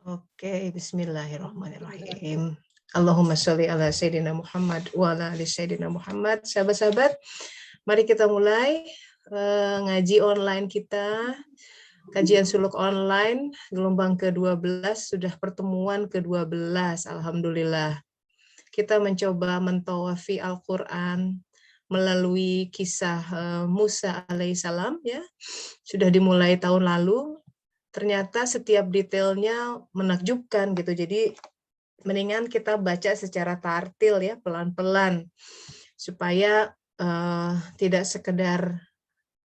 Oke, bismillahirrahmanirrahim. Allahumma sholli ala Sayyidina Muhammad wa ala ali Sayyidina Muhammad. Sahabat-sahabat, mari kita mulai ngaji online kita. Kajian suluk online, gelombang ke-12, sudah pertemuan ke-12, alhamdulillah. Kita mencoba mentawafi Al-Quran melalui kisah Musa alaihissalam, ya. Sudah dimulai tahun lalu, ternyata setiap detailnya menakjubkan gitu. Jadi mendingan kita baca secara tartil ya, pelan-pelan, supaya tidak sekedar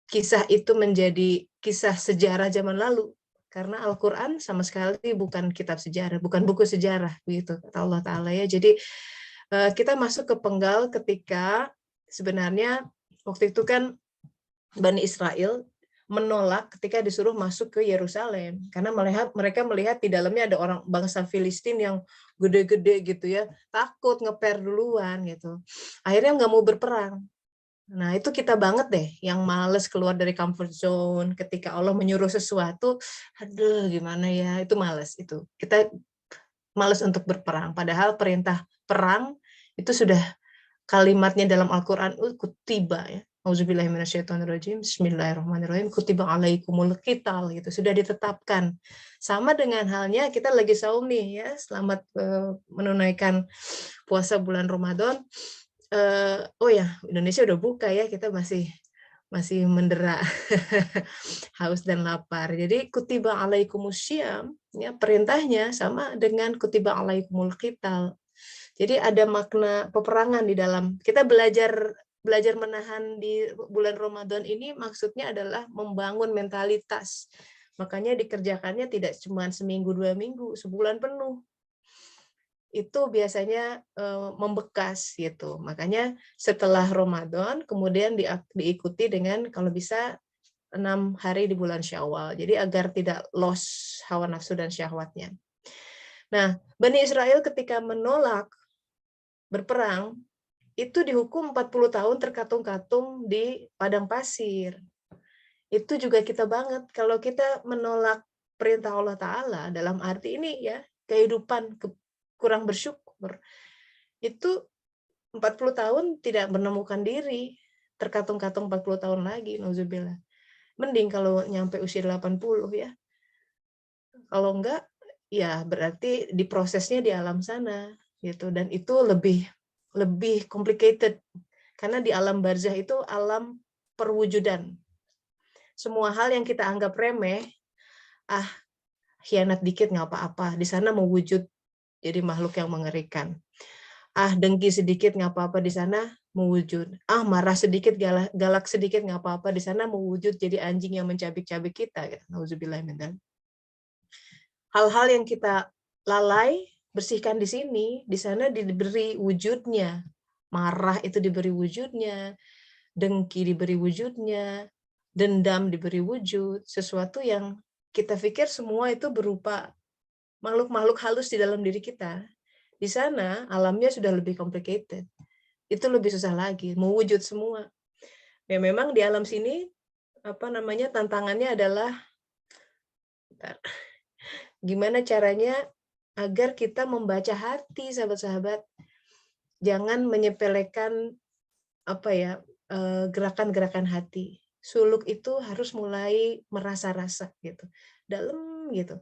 kisah itu menjadi kisah sejarah zaman lalu, karena Al-Quran sama sekali bukan kitab sejarah, bukan buku sejarah, begitu kata Allah Ta'ala ya. Jadi kita masuk ke penggal ketika sebenarnya waktu itu kan Bani Israel menolak ketika disuruh masuk ke Yerusalem, karena mereka melihat di dalamnya ada orang bangsa Filistin yang gede-gede gitu ya, takut ngeper duluan gitu. Akhirnya nggak mau berperang. Nah, itu kita banget deh, yang males keluar dari comfort zone ketika Allah menyuruh sesuatu, aduh gimana ya, itu males itu. Kita males untuk berperang, padahal perintah perang itu sudah kalimatnya dalam Al-Quran, kutiba ya. Auzubillahi minasyaitonirrajim. Bismillahirrahmanirrahim. Kutiba alaikumul qital gitu, sudah ditetapkan. Sama dengan halnya kita lagi saum nih ya, selamat menunaikan puasa bulan Ramadan. Oh ya, Indonesia udah buka ya, kita masih mendera haus dan lapar. Jadi kutiba alaikumusyiam, ya, perintahnya sama dengan kutiba alaikumul qital. Jadi ada makna peperangan di dalam. Kita belajar menahan di bulan Ramadan ini maksudnya adalah membangun mentalitas. Makanya dikerjakannya tidak cuma seminggu, 2 minggu, sebulan penuh. Itu biasanya membekas gitu. Makanya setelah Ramadan kemudian diikuti dengan kalau bisa 6 hari di bulan Syawal. Jadi agar tidak lost hawa nafsu dan syahwatnya. Nah, Bani Israel ketika menolak berperang itu dihukum 40 tahun terkatung-katung di padang pasir. Itu juga kita banget kalau kita menolak perintah Allah Ta'ala dalam arti ini ya, kehidupan kurang bersyukur, itu 40 tahun tidak menemukan diri, terkatung-katung 40 tahun lagi, nauzubillah. Mending kalau nyampe usia 80 ya. Kalau enggak, ya berarti diprosesnya di alam sana gitu, dan itu lebih complicated karena di alam barzah itu alam perwujudan. Semua hal yang kita anggap remeh, khianat dikit nggak apa-apa, di sana mewujud jadi makhluk yang mengerikan. Dengki sedikit nggak apa-apa, di sana mewujud. Marah sedikit, galak sedikit nggak apa-apa, di sana mewujud jadi anjing yang mencabik-cabik kita. Gitu. Nauzubillah min dzalik. Hal-hal yang kita lalai bersihkan di sini, di sana diberi wujudnya. Marah itu diberi wujudnya, dengki diberi wujudnya, dendam diberi wujud, sesuatu yang kita pikir semua itu berupa makhluk-makhluk halus di dalam diri kita. Di sana alamnya sudah lebih complicated. Itu lebih susah lagi, mewujud semua. Ya memang di alam sini tantangannya adalah gimana caranya agar kita membaca hati, sahabat-sahabat. Jangan menyepelekan gerakan-gerakan hati. Suluk itu harus mulai merasa-rasa gitu, dalam gitu.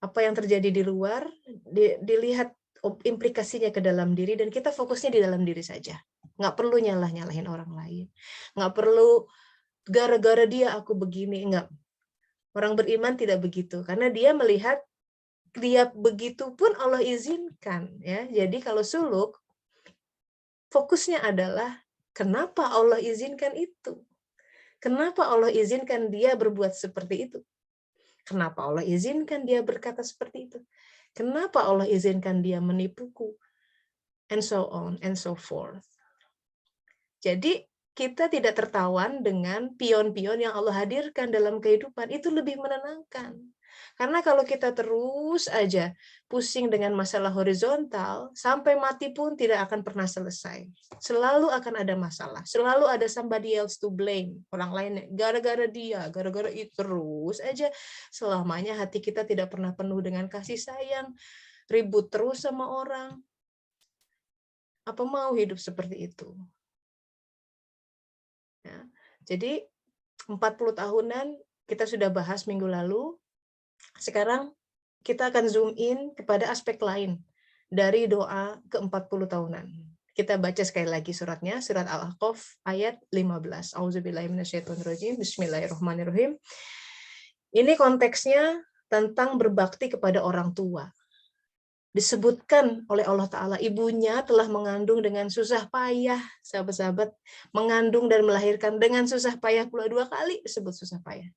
Apa yang terjadi di luar dilihat implikasinya ke dalam diri, dan kita fokusnya di dalam diri saja. Nggak perlu nyalahin orang lain. Nggak perlu gara-gara dia aku begini, enggak. Orang beriman tidak begitu, karena dia melihat dia begitu pun Allah izinkan ya. Jadi kalau suluk fokusnya adalah kenapa Allah izinkan itu? Kenapa Allah izinkan dia berbuat seperti itu? Kenapa Allah izinkan dia berkata seperti itu? Kenapa Allah izinkan dia menipuku? And so on and so forth. Jadi kita tidak tertawan dengan pion-pion yang Allah hadirkan dalam kehidupan. Itu lebih menenangkan. Karena kalau kita terus aja pusing dengan masalah horizontal, sampai mati pun tidak akan pernah selesai. Selalu akan ada masalah, selalu ada somebody else to blame. Orang lain, gara-gara dia, gara-gara itu, terus aja. Selamanya hati kita tidak pernah penuh dengan kasih sayang, ribut terus sama orang. Apa mau hidup seperti itu? Ya. Jadi 40 tahunan kita sudah bahas minggu lalu. Sekarang kita akan zoom in kepada aspek lain dari doa ke-40 tahunan. Kita baca sekali lagi suratnya, surat Al-Ahqaf ayat 15. Auzubillahi minasyaitonirrajim. Bismillahirrahmanirrahim. Ini konteksnya tentang berbakti kepada orang tua. Disebutkan oleh Allah Ta'ala, ibunya telah mengandung dengan susah payah, sahabat-sahabat, mengandung dan melahirkan dengan susah payah pula 2 kali disebut susah payah.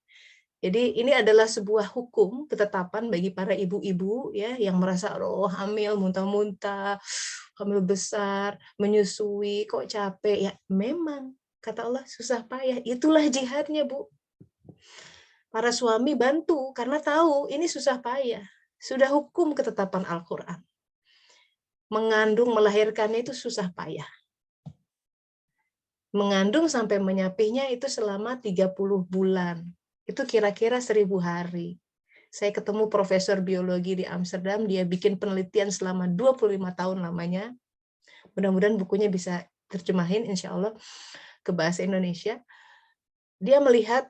Jadi ini adalah sebuah hukum, ketetapan bagi para ibu-ibu ya yang merasa hamil, muntah-muntah, hamil besar, menyusui, kok capek. Ya memang, kata Allah, susah payah. Itulah jihadnya, Bu. Para suami bantu karena tahu ini susah payah. Sudah hukum ketetapan Al-Quran. Mengandung, melahirkannya itu susah payah. Mengandung sampai menyapihnya itu selama 30 bulan. Itu kira-kira 1000 hari. Saya ketemu profesor biologi di Amsterdam, dia bikin penelitian selama 25 tahun lamanya. Mudah-mudahan bukunya bisa terjemahin insya Allah ke bahasa Indonesia. Dia melihat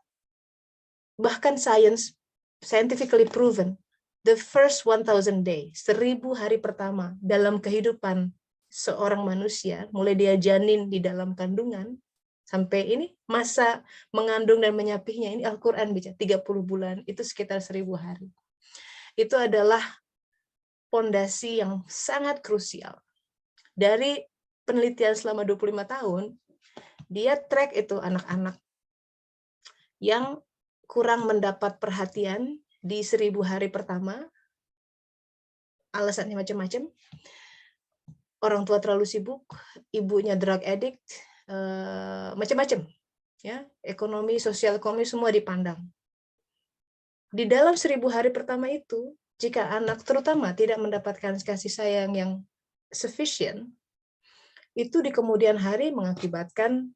bahkan scientifically proven, the first 1000 day, 1000 hari pertama dalam kehidupan seorang manusia, mulai dia janin di dalam kandungan, sampai ini masa mengandung dan menyapihnya, ini Al-Quran bicara 30 bulan, itu sekitar 1000 hari. Itu adalah fondasi yang sangat krusial. Dari penelitian selama 25 tahun, dia track itu anak-anak yang kurang mendapat perhatian di 1000 hari pertama, alasannya macam-macam. Orang tua terlalu sibuk, ibunya drug addict, macam-macam. Ya, ekonomi, sosial ekonomi semua dipandang. Di dalam 1000 hari pertama itu, jika anak terutama tidak mendapatkan kasih sayang yang sufficient, itu di kemudian hari mengakibatkan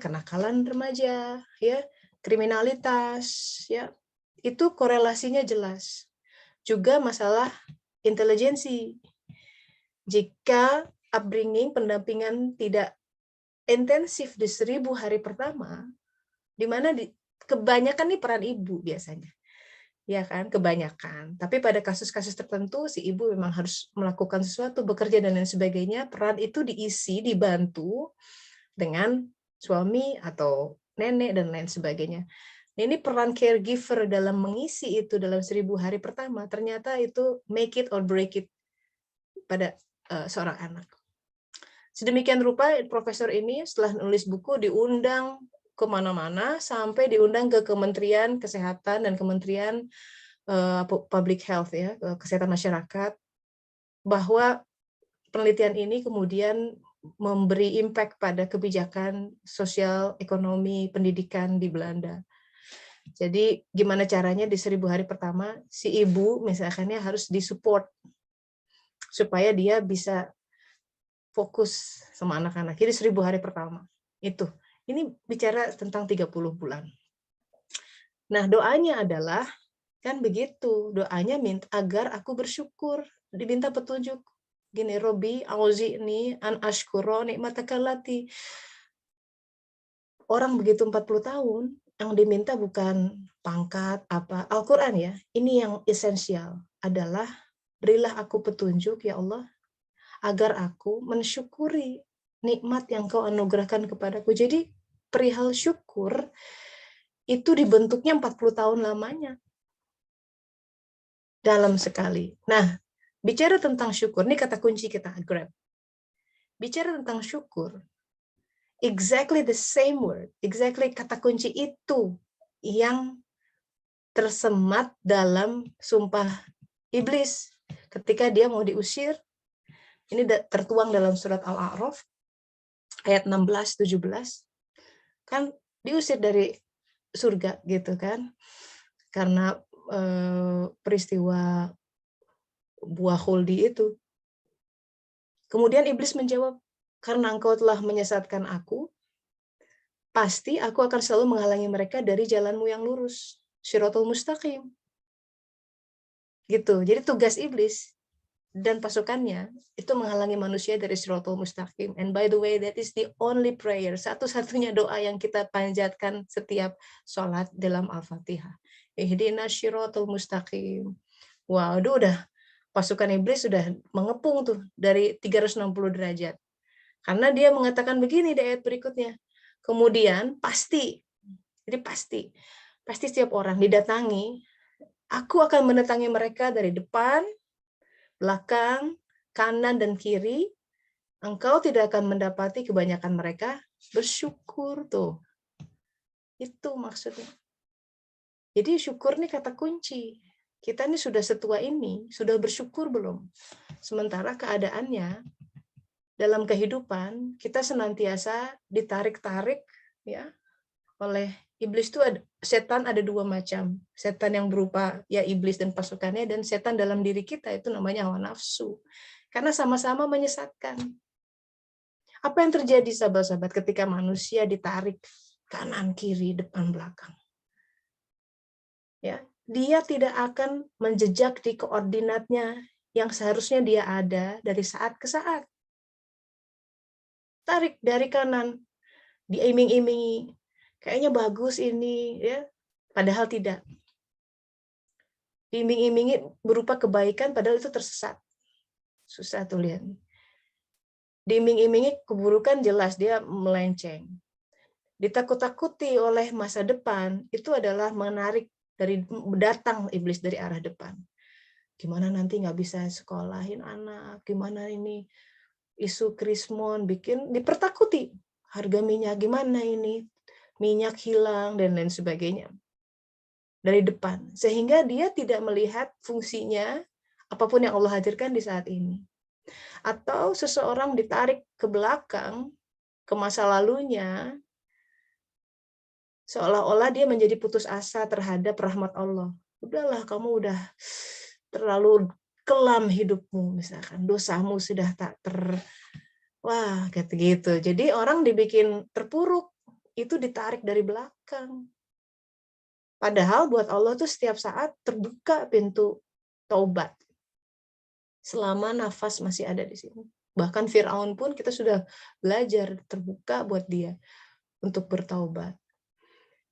kenakalan remaja, ya, kriminalitas, ya, itu korelasinya jelas. Juga masalah intelijensi. Jika upbringing, pendampingan tidak intensif di 1000 hari pertama, di mana kebanyakan nih peran ibu biasanya, ya kan, kebanyakan. Tapi pada kasus-kasus tertentu si ibu memang harus melakukan sesuatu, bekerja dan lain sebagainya. Peran itu diisi, dibantu dengan suami atau nenek dan lain sebagainya. Ini peran caregiver dalam mengisi itu dalam 1000 hari pertama, ternyata itu make it or break it pada seorang anak. Sedemikian rupa profesor ini setelah nulis buku diundang kemana-mana, sampai diundang ke Kementerian Kesehatan dan Kementerian Public Health, ya, Kesehatan Masyarakat, bahwa penelitian ini kemudian memberi impact pada kebijakan sosial, ekonomi, pendidikan di Belanda. Jadi gimana caranya di 1000 hari pertama si ibu misalkannya harus disupport supaya dia bisa fokus sama anak-anak. Jadi 1000 hari pertama itu. Ini bicara tentang 30 bulan. Nah, doanya adalah kan begitu. Doanya minta agar aku bersyukur, diminta petunjuk. Gini, Robi auzi'ni an ashkuro nikmataka allati. Orang begitu 40 tahun, yang diminta bukan pangkat apa, Al-Quran ya. Ini yang esensial adalah berilah aku petunjuk ya Allah agar aku mensyukuri nikmat yang Kau anugerahkan kepadaku. Jadi perihal syukur itu dibentuknya 40 tahun lamanya. Dalam sekali. Nah, bicara tentang syukur, ini kata kunci kita grab. Bicara tentang syukur, exactly the same word, exactly kata kunci itu yang tersemat dalam sumpah iblis ketika dia mau diusir. Ini tertuang dalam surat Al-A'raf ayat 16-17. Kan diusir dari surga gitu kan. karena peristiwa buah khuldi itu. Kemudian iblis menjawab, karena engkau telah menyesatkan aku, pasti aku akan selalu menghalangi mereka dari jalanmu yang lurus, Shiratul Mustaqim. Gitu. Jadi tugas iblis dan pasukannya itu menghalangi manusia dari Shiratul Mustaqim. And by the way, that is the only prayer, satu-satunya doa yang kita panjatkan setiap sholat dalam Al-Fatihah. Ihdinas Shiratul Mustaqim. Wow, udah pasukan iblis sudah mengepung tuh dari 360 derajat. Karena dia mengatakan begini di ayat berikutnya. Kemudian pasti setiap orang didatangi, aku akan mendatangi mereka dari depan, belakang, kanan, dan kiri. Engkau tidak akan mendapati kebanyakan mereka bersyukur tuh. Itu maksudnya. Jadi syukur nih kata kunci. Kita ini sudah setua ini, sudah bersyukur belum? Sementara keadaannya dalam kehidupan kita senantiasa ditarik-tarik ya oleh iblis. Itu setan ada dua macam. Setan yang berupa ya iblis dan pasukannya, dan setan dalam diri kita itu namanya hawa nafsu. Karena sama-sama menyesatkan. Apa yang terjadi sahabat-sahabat ketika manusia ditarik kanan kiri depan belakang? Ya, dia tidak akan menjejak di koordinatnya yang seharusnya dia ada dari saat ke saat. Tarik dari kanan, diiming-imingi, kayaknya bagus ini, ya, padahal tidak. Diiming-imingi berupa kebaikan, padahal itu tersesat. Susah tuh lihat. Diiming-imingi keburukan, jelas dia melenceng. Ditakut-takuti oleh masa depan, itu adalah menarik dari datang iblis dari arah depan. Gimana nanti nggak bisa sekolahin anak, gimana ini isu krismon bikin dipertakuti, harga minyak gimana ini, minyak hilang dan lain sebagainya dari depan, sehingga dia tidak melihat fungsinya apapun yang Allah hadirkan di saat ini. Atau seseorang ditarik ke belakang ke masa lalunya, seolah-olah dia menjadi putus asa terhadap rahmat Allah. Udahlah, kamu udah terlalu kelam hidupmu, misalkan dosamu sudah tak wah, kayak gitu. Jadi orang dibikin terpuruk, itu ditarik dari belakang. Padahal buat Allah tuh setiap saat terbuka pintu taubat. Selama nafas masih ada di sini. Bahkan Firaun pun kita sudah belajar terbuka buat dia untuk bertaubat.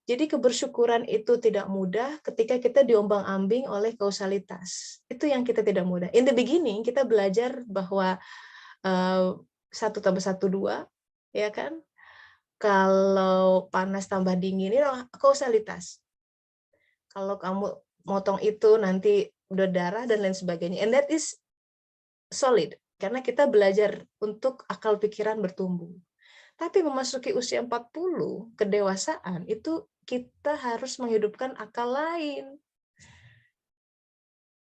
Jadi kebersyukuran itu tidak mudah ketika kita diombang-ambing oleh kausalitas. Itu yang kita tidak mudah. In the beginning kita belajar bahwa 1 tambah 1 2, ya kan? Kalau panas tambah dingin ini kausalitas. Kalau kamu motong itu nanti udah darah dan lain sebagainya. And that is solid karena kita belajar untuk akal pikiran bertumbuh. Tapi memasuki usia 40, kedewasaan, itu kita harus menghidupkan akal lain.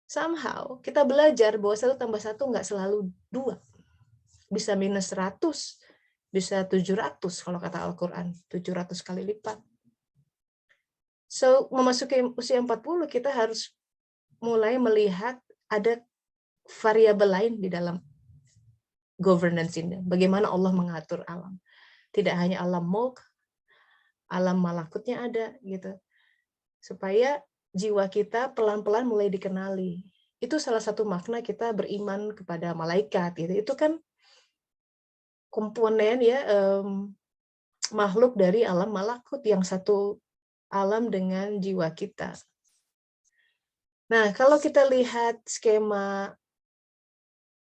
Somehow, kita belajar bahwa 1 tambah 1 nggak selalu 2. Bisa minus 100, bisa 700 kalau kata Al-Quran. 700 kali lipat. So, memasuki usia 40, kita harus mulai melihat ada variabel lain di dalam governance ini. Bagaimana Allah mengatur alam. Tidak hanya alam mulk, alam malakutnya ada gitu. Supaya jiwa kita pelan-pelan mulai dikenali. Itu salah satu makna kita beriman kepada malaikat gitu. Itu kan komponen ya makhluk dari alam malakut yang satu alam dengan jiwa kita. Nah, kalau kita lihat skema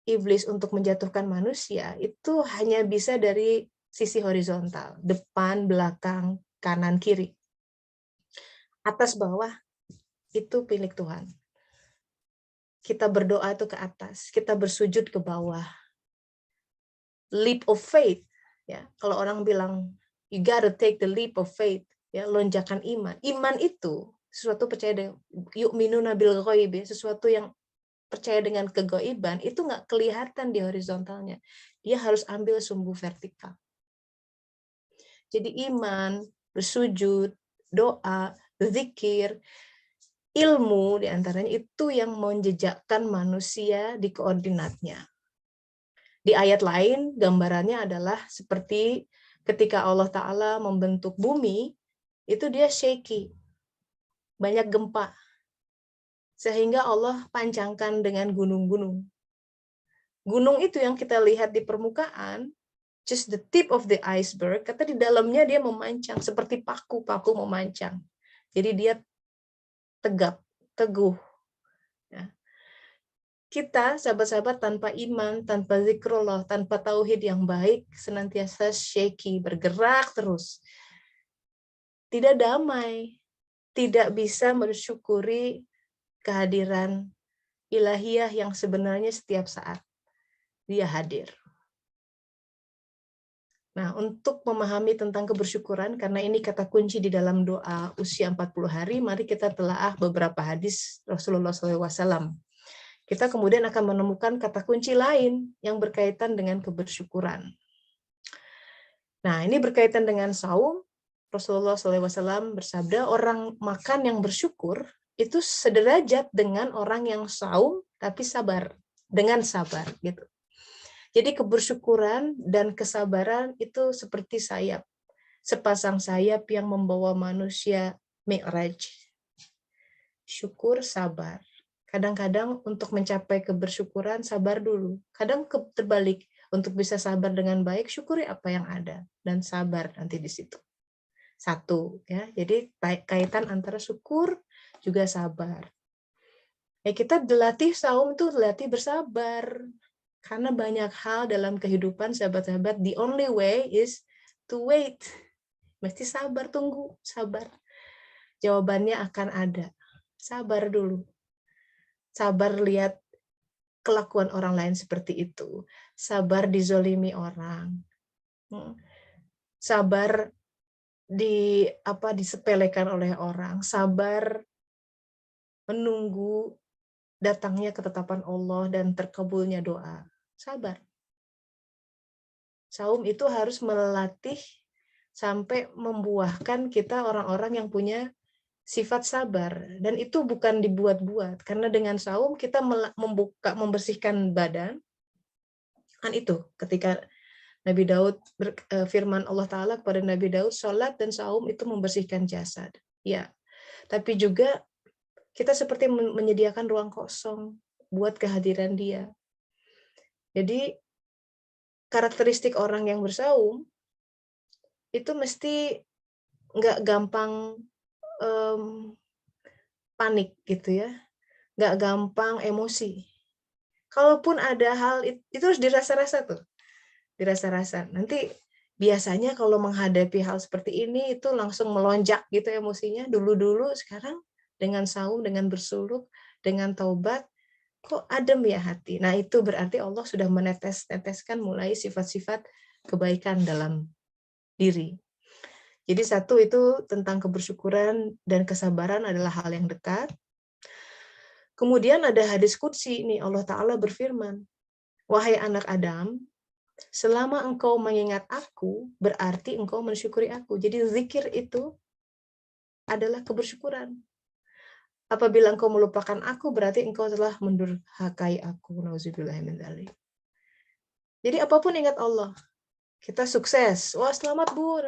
iblis untuk menjatuhkan manusia, itu hanya bisa dari sisi horizontal, depan, belakang, kanan, kiri. Atas bawah itu milik Tuhan. Kita berdoa itu ke atas, kita bersujud ke bawah. Leap of faith, ya. Kalau orang bilang you gotta take the leap of faith, ya, lonjakan iman. Iman itu sesuatu percaya dengan yu'minuna bil ghaib, sesuatu yang percaya dengan kegoiban, itu nggak kelihatan di horizontalnya. Dia harus ambil sumbu vertikal. Jadi iman, bersujud, doa, zikir, ilmu diantaranya itu yang menjejakkan manusia di koordinatnya. Di ayat lain gambarannya adalah seperti ketika Allah Ta'ala membentuk bumi, itu dia shaky, banyak gempa, sehingga Allah pancangkan dengan gunung-gunung. Gunung itu yang kita lihat di permukaan, just the tip of the iceberg, kata di dalamnya dia memancang, seperti paku-paku memancang. Jadi dia tegap, teguh. Ya. Kita, sahabat-sahabat, tanpa iman, tanpa zikrullah, tanpa tauhid yang baik, senantiasa shaky, bergerak terus. Tidak damai, tidak bisa mensyukuri kehadiran ilahiyah yang sebenarnya setiap saat dia hadir. Nah, untuk memahami tentang kebersyukuran, karena ini kata kunci di dalam doa usia 40 hari, mari kita telaah beberapa hadis Rasulullah SAW. Kita kemudian akan menemukan kata kunci lain yang berkaitan dengan kebersyukuran. Nah, ini berkaitan dengan saum. Rasulullah SAW bersabda, orang makan yang bersyukur itu sederajat dengan orang yang saum tapi sabar, dengan sabar gitu. Jadi kebersyukuran dan kesabaran itu seperti sayap, sepasang sayap yang membawa manusia mi'raj. Syukur, sabar. Kadang-kadang untuk mencapai kebersyukuran sabar dulu. Kadang terbalik, untuk bisa sabar dengan baik syukuri apa yang ada dan sabar nanti di situ. Satu ya. Jadi kaitan antara syukur juga sabar. Ya kita dilatih saum itu dilatih bersabar. Karena banyak hal dalam kehidupan sahabat-sahabat, the only way is to wait. Mesti sabar, tunggu, sabar. Jawabannya akan ada. Sabar dulu. Sabar lihat kelakuan orang lain seperti itu. Sabar dizolimi orang. Sabar disepelekan oleh orang. Sabar menunggu datangnya ketetapan Allah dan terkabulnya doa. Sabar. Saum itu harus melatih sampai membuahkan kita orang-orang yang punya sifat sabar, dan itu bukan dibuat-buat, karena dengan saum kita membersihkan badan. Kan itu ketika Nabi Daud firman Allah Ta'ala kepada Nabi Daud, sholat dan saum itu membersihkan jasad. Ya, tapi juga kita seperti menyediakan ruang kosong buat kehadiran dia. Jadi karakteristik orang yang bersaum itu mesti nggak gampang panik gitu ya, nggak gampang emosi. Kalaupun ada hal itu harus dirasa-rasa tuh, dirasa-rasa. Nanti biasanya kalau menghadapi hal seperti ini itu langsung melonjak gitu emosinya dulu-dulu. Sekarang dengan saum, dengan bersuluk, dengan taubat, kok adem ya hati. Nah itu berarti Allah sudah meneteskan mulai sifat-sifat kebaikan dalam diri. Jadi satu itu tentang kebersyukuran dan kesabaran adalah hal yang dekat. Kemudian ada hadis qudsi ini, Allah Ta'ala berfirman, wahai anak Adam, selama engkau mengingat aku, berarti engkau mensyukuri aku. Jadi zikir itu adalah kebersyukuran. Apabila engkau melupakan aku, berarti engkau telah mendurhakai aku. Nauzubillah min dzalik. Jadi apapun ingat Allah. Kita sukses. Wah selamat Bu.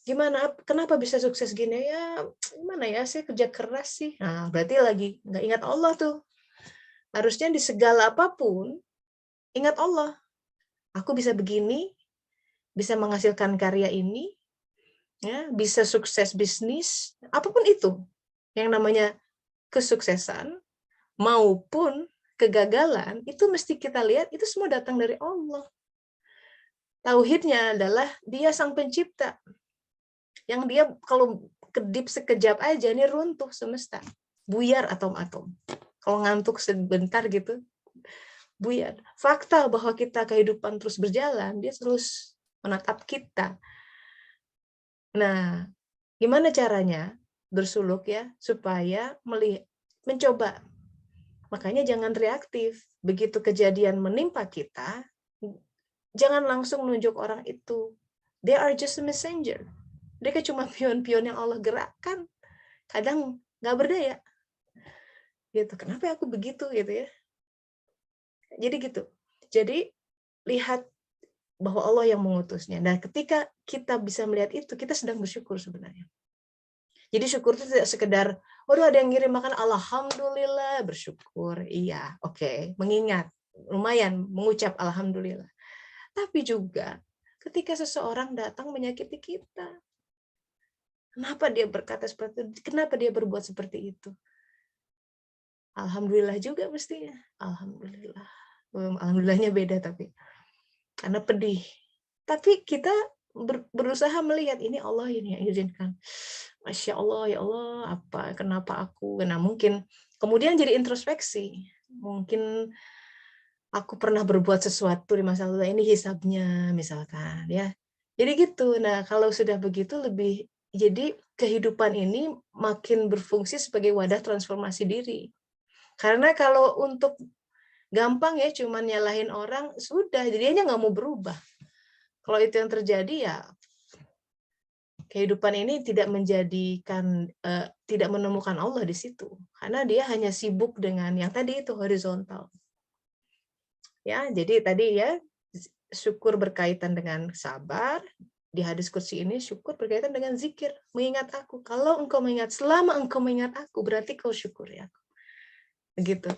Gimana? Kenapa bisa sukses gini? Ya gimana ya, saya kerja keras sih. Nah berarti lagi nggak ingat Allah tuh. Harusnya di segala apapun ingat Allah. Aku bisa begini, bisa menghasilkan karya ini, ya, bisa sukses bisnis, apapun itu. Yang namanya kesuksesan maupun kegagalan, itu mesti kita lihat, itu semua datang dari Allah. Tauhidnya adalah dia sang pencipta. Yang dia kalau kedip sekejap aja, ini runtuh semesta. Buyar atom-atom. Kalau ngantuk sebentar gitu, buyar. Fakta bahwa kita kehidupan terus berjalan, dia terus menatap kita. Nah, gimana caranya bersuluk ya supaya mencoba. Makanya jangan reaktif. Begitu kejadian menimpa kita, jangan langsung nunjuk orang itu. They are just a messenger. Mereka cuma pion-pion yang Allah gerakkan. Kadang nggak berdaya. Gitu. Kenapa aku begitu gitu ya? Jadi gitu. Jadi lihat bahwa Allah yang mengutusnya. Nah, ketika kita bisa melihat itu, kita sedang bersyukur sebenarnya. Jadi syukur itu tidak sekedar, waduh ada yang ngirim makan, alhamdulillah, bersyukur. Iya, oke, mengingat, lumayan mengucap alhamdulillah. Tapi juga ketika seseorang datang menyakiti kita, kenapa dia berkata seperti itu? Kenapa dia berbuat seperti itu? Alhamdulillah juga mestinya. Alhamdulillah. Alhamdulillahnya beda tapi karena pedih. Tapi kita berusaha melihat ini Allah ini yang izinkan. Masya Allah, ya Allah, kenapa aku? Nah mungkin kemudian jadi introspeksi. Mungkin aku pernah berbuat sesuatu di masa lalu, ini hisabnya misalkan ya. Jadi gitu. Nah kalau sudah begitu jadi kehidupan ini makin berfungsi sebagai wadah transformasi diri. Karena kalau untuk gampang ya cuman nyalahin orang, sudah, jadinya nggak mau berubah. Kalau itu yang terjadi ya kehidupan ini tidak menemukan Allah di situ. Karena dia hanya sibuk dengan yang tadi itu horizontal. Ya, jadi tadi ya syukur berkaitan dengan sabar. Di hadis kursi ini syukur berkaitan dengan zikir, mengingat aku. Kalau engkau mengingat, selama engkau mengingat aku, berarti kau syukuri aku. Begitu.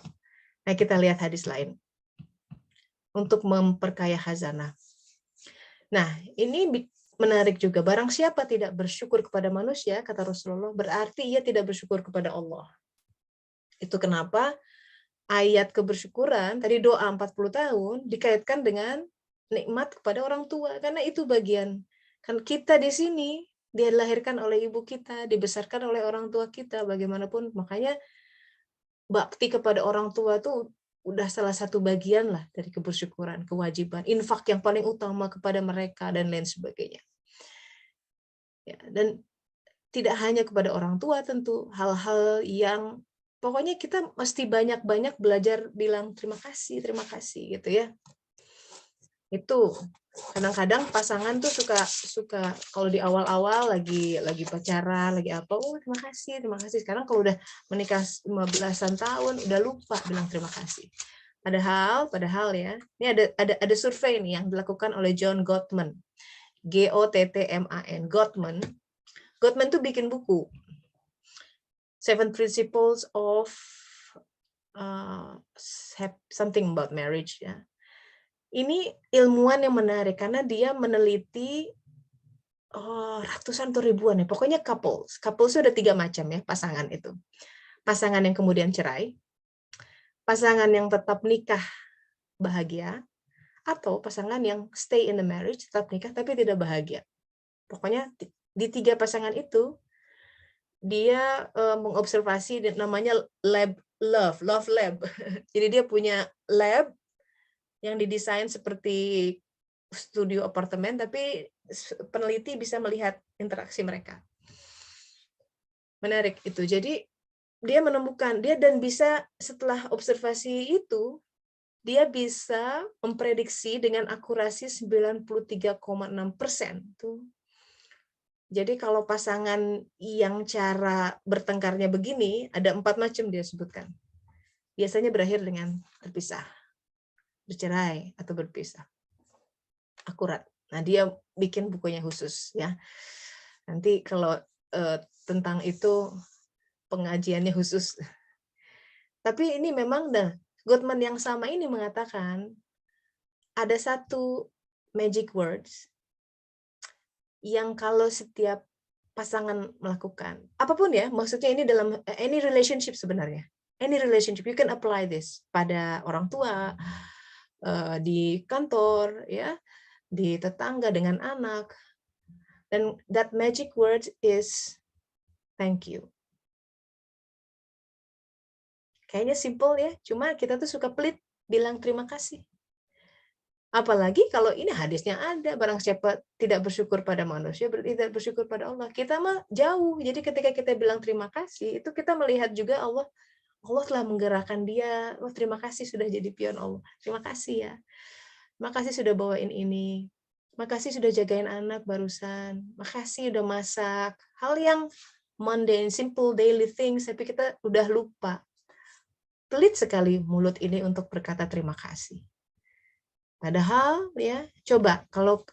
Nah, kita lihat hadis lain. Untuk memperkaya khazanah. Nah, ini menarik juga. Barang siapa tidak bersyukur kepada manusia, kata Rasulullah, berarti ia tidak bersyukur kepada Allah. Itu kenapa ayat kebersyukuran, tadi doa 40 tahun, dikaitkan dengan nikmat kepada orang tua. Karena itu bagian. Kan kita di sini, dia dilahirkan oleh ibu kita, dibesarkan oleh orang tua kita, bagaimanapun. Makanya bakti kepada orang tua tuh udah salah satu bagian lah dari kebersyukuran, kewajiban, infak yang paling utama kepada mereka, dan lain sebagainya. Ya, dan tidak hanya kepada orang tua tentu, hal-hal yang pokoknya kita mesti banyak-banyak belajar bilang terima kasih gitu ya. Itu kadang-kadang pasangan tuh suka kalau di awal-awal lagi pacaran, lagi apa, oh terima kasih. Sekarang kalau udah menikah 15-an tahun udah lupa bilang terima kasih. Padahal ya, ini ada survei nih yang dilakukan oleh John Gottman. Gottman. Gottman tuh bikin buku 7 Principles of something about marriage ya. Ini ilmuwan yang menarik karena dia meneliti ratusan atau ribuan ya. Pokoknya couples itu ada 3 macam ya pasangan itu. Pasangan yang kemudian cerai, pasangan yang tetap nikah bahagia, atau pasangan yang stay in the marriage, tetap nikah tapi tidak bahagia. Pokoknya di 3 pasangan itu dia mengobservasi namanya love lab. Jadi dia punya lab yang didesain seperti studio apartemen, tapi peneliti bisa melihat interaksi mereka. Menarik itu. Jadi dia menemukan, dan bisa setelah observasi itu, dia bisa memprediksi dengan akurasi 93,6%. Tuh. Jadi kalau pasangan yang cara bertengkarnya begini, ada 4 macam dia sebutkan. Biasanya berakhir dengan terpisah, bercerai, atau berpisah. Akurat. Nah, dia bikin bukunya khusus ya. Nanti kalau tentang itu pengajiannya khusus. Tapi ini memang Gottman yang sama ini mengatakan ada satu magic words yang kalau setiap pasangan melakukan, apapun ya, maksudnya ini dalam any relationship sebenarnya. Any relationship, you can apply this pada orang tua, di kantor, ya, di tetangga, dengan anak. Dan that magic word is thank you. Kayaknya simple ya, cuma kita tuh suka pelit bilang terima kasih. Apalagi kalau ini hadisnya ada, barang siapa tidak bersyukur pada manusia, berarti tidak bersyukur pada Allah. Kita mah jauh. Jadi ketika kita bilang terima kasih, itu kita melihat juga Allah telah menggerakkan dia. Oh, terima kasih sudah jadi pion Allah. Terima kasih ya. Terima kasih sudah bawain ini. Makasih sudah jagain anak barusan. Makasih udah masak. Hal yang mundane, simple, daily things, tapi kita udah lupa. pelit sekali mulut ini untuk berkata terima kasih. Padahal ya, coba kalau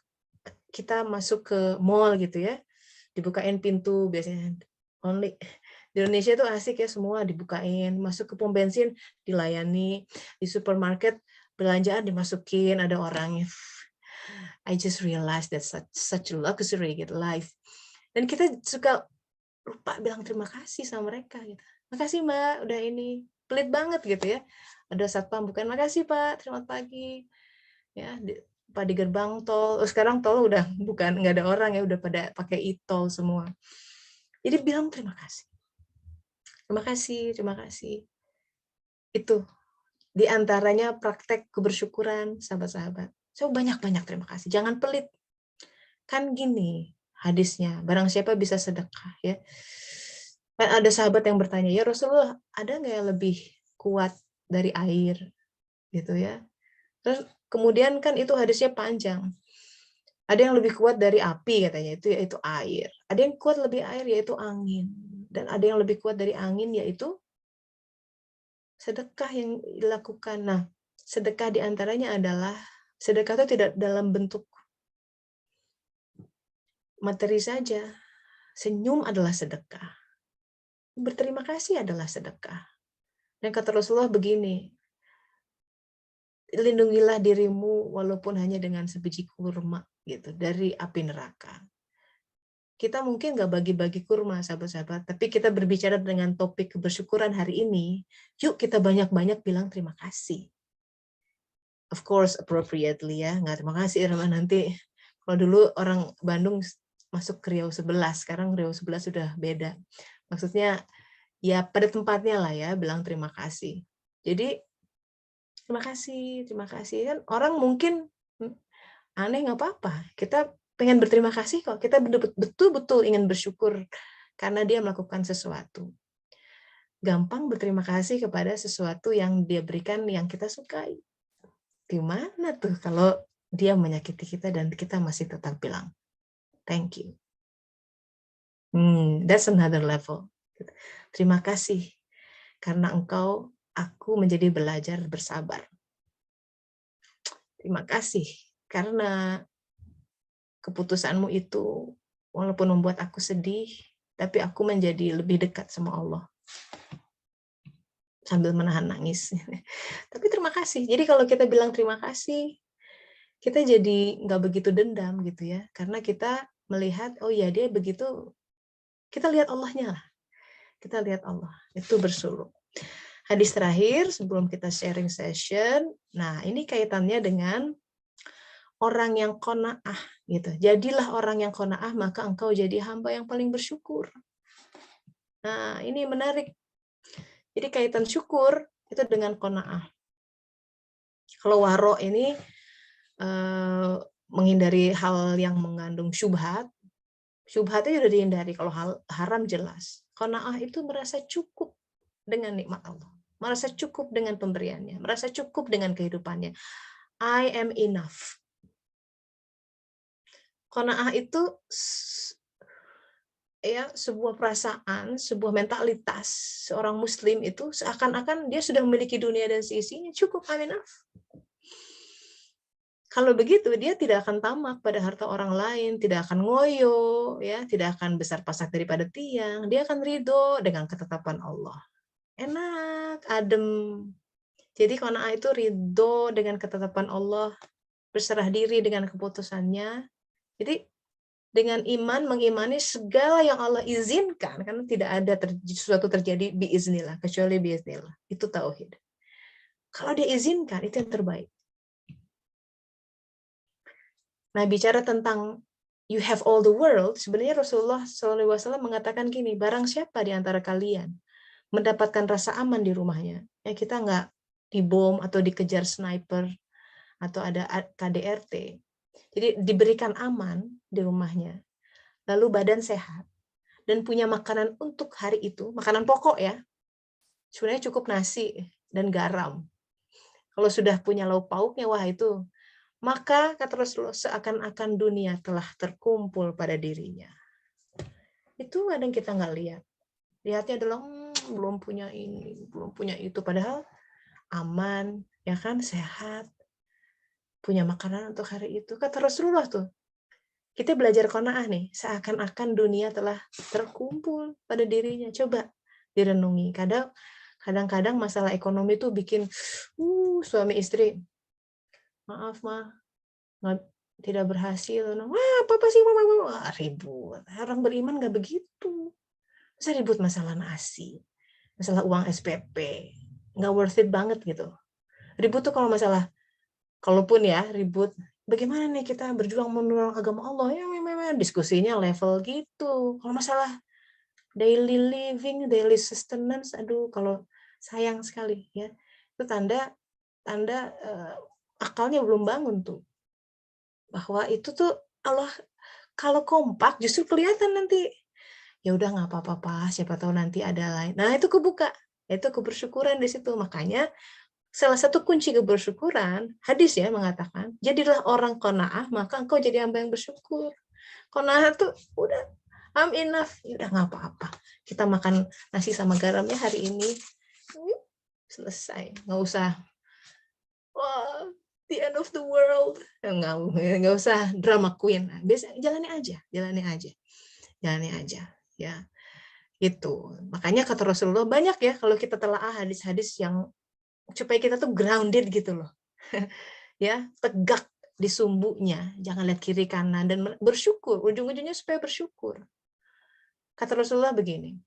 kita masuk ke mall gitu ya, dibukain pintu biasanya only di Indonesia tuh asik ya, semua dibukain, masuk ke pom bensin dilayani, di supermarket belanjaan dimasukin ada orangnya. I just realized that such a luxury gitu life. Dan kita suka lupa bilang terima kasih sama mereka gitu. Makasih Mbak, udah ini. Pelit banget gitu ya. Ada satpam bukan, makasih Pak, selamat pagi. Ya, Pak di gerbang tol. Sekarang tol udah bukan nggak ada orang ya, udah pada pakai e-tol semua. Jadi bilang terima kasih. Terima kasih, terima kasih. Itu di antaranya praktek kebersyukuran sahabat-sahabat. So banyak-banyak terima kasih. Jangan pelit. Kan gini hadisnya, barang siapa bisa sedekah ya. Kan ada sahabat yang bertanya, ya Rasulullah, ada nggak yang lebih kuat dari air gitu ya. Terus kemudian kan itu hadisnya panjang. Ada yang lebih kuat dari api katanya, itu yaitu air. Ada yang kuat lebih air yaitu angin. Dan ada yang lebih kuat dari angin yaitu sedekah yang dilakukan. Nah, sedekah diantaranya adalah sedekah itu tidak dalam bentuk materi saja. Senyum adalah sedekah. Berterima kasih adalah sedekah. Dan kata Rasulullah begini, lindungilah dirimu walaupun hanya dengan sebiji kurma gitu dari api neraka. Kita mungkin nggak bagi-bagi kurma, sahabat-sahabat, tapi kita berbicara dengan topik kebersyukuran hari ini, yuk kita banyak-banyak bilang terima kasih. Of course, appropriately ya, nggak terima kasih nanti. Kalau dulu orang Bandung masuk ke Riau 11, sekarang Riau 11 sudah beda. Maksudnya ya pada tempatnya lah ya, bilang terima kasih. Jadi terima kasih kan orang mungkin aneh nggak apa-apa. Kita pengen berterima kasih kok. Kita betul-betul ingin bersyukur karena dia melakukan sesuatu. Gampang berterima kasih kepada sesuatu yang dia berikan yang kita sukai. Gimana tuh kalau dia menyakiti kita dan kita masih tetap bilang thank you. That's another level. Terima kasih karena aku menjadi belajar bersabar. Terima kasih karena keputusanmu itu walaupun membuat aku sedih, tapi aku menjadi lebih dekat sama Allah. Sambil menahan nangis. Tapi terima kasih. Jadi kalau kita bilang terima kasih, kita jadi nggak begitu dendam gitu ya. Karena kita melihat, oh ya dia begitu, kita lihat Allahnya lah. Kita lihat Allah. Itu bersuluk. Hadis terakhir sebelum kita sharing session. Nah, ini kaitannya dengan orang yang qanaah gitu. Jadilah orang yang qanaah maka engkau jadi hamba yang paling bersyukur. Nah, ini menarik. Jadi kaitan syukur itu dengan qanaah. Kalau waro ini menghindari hal yang mengandung syubhat. Syubhatnya sudah dihindari, kalau hal haram jelas. Qanaah itu merasa cukup dengan nikmat Allah. Merasa cukup dengan pemberiannya, merasa cukup dengan kehidupannya. I am enough. Qanaah itu ya sebuah perasaan, sebuah mentalitas seorang muslim itu seakan-akan dia sudah memiliki dunia dan seisinya, cukup, I'm enough. Kalau begitu dia tidak akan tamak pada harta orang lain, tidak akan ngoyo, ya, tidak akan besar pasak daripada tiang. Dia akan ridho dengan ketetapan Allah. Enak, adem. Jadi qanaah itu ridho dengan ketetapan Allah, berserah diri dengan keputusannya. Jadi dengan iman mengimani segala yang Allah izinkan, karena tidak ada sesuatu terjadi biiznillah kecuali biiznillah. Itu tauhid. Kalau dia izinkan itu yang terbaik. Nah, bicara tentang you have all the world, sebenarnya Rasulullah SAW mengatakan gini, barang siapa di antara kalian mendapatkan rasa aman di rumahnya, ya kita nggak dibom atau dikejar sniper atau ada KDRT, jadi diberikan aman di rumahnya, lalu badan sehat, dan punya makanan untuk hari itu, makanan pokok ya, sebenarnya cukup nasi dan garam. Kalau sudah punya lauk pauknya, wah itu, maka kata Rasulullah seakan-akan dunia telah terkumpul pada dirinya. Itu kadang kita nggak lihat. Lihatnya adalah belum punya ini, belum punya itu, padahal aman, ya kan, sehat, punya makanan untuk hari itu. Kata Rasulullah tuh, kita belajar qanaah nih, seakan-akan dunia telah terkumpul pada dirinya. Coba direnungi. Kadang-kadang masalah ekonomi tuh bikin suami istri, maaf mah, tidak berhasil. Wah, apa sih mama? Wah, ribut. Orang beriman nggak begitu. Masa ribut masalah nasi, masalah uang SPP, nggak worth it banget gitu. Ribut tuh kalau masalah, kalaupun ya ribut, bagaimana nih kita berjuang menolong agama Allah, ya memang diskusinya level gitu. Kalau masalah daily living, daily sustenance, aduh, kalau sayang sekali ya. Itu tanda akalnya belum bangun tuh. Bahwa itu tuh Allah kalau kompak justru kelihatan nanti. Ya udah nggak apa-apa, siapa tahu nanti ada lain. Nah, itu kebuka. Itu kebersyukuran di situ. Makanya salah satu kunci kebersyukuran, hadis ya mengatakan, jadilah orang qanaah, maka engkau jadi hamba yang bersyukur. Qanaah tuh udah, I'm enough, ya udah nggak apa-apa. Kita makan nasi sama garamnya hari ini, selesai. Nggak usah, wah, the end of the world. Nggak usah drama queen. Biasa jalani aja. Ya. Itu. Makanya kata Rasulullah banyak ya kalau kita telaah hadis-hadis yang supaya kita tuh grounded gitu loh. Ya, tegak di sumbunya, jangan lihat kiri kanan dan bersyukur, ujung-ujungnya supaya bersyukur. Kata Rasulullah begini,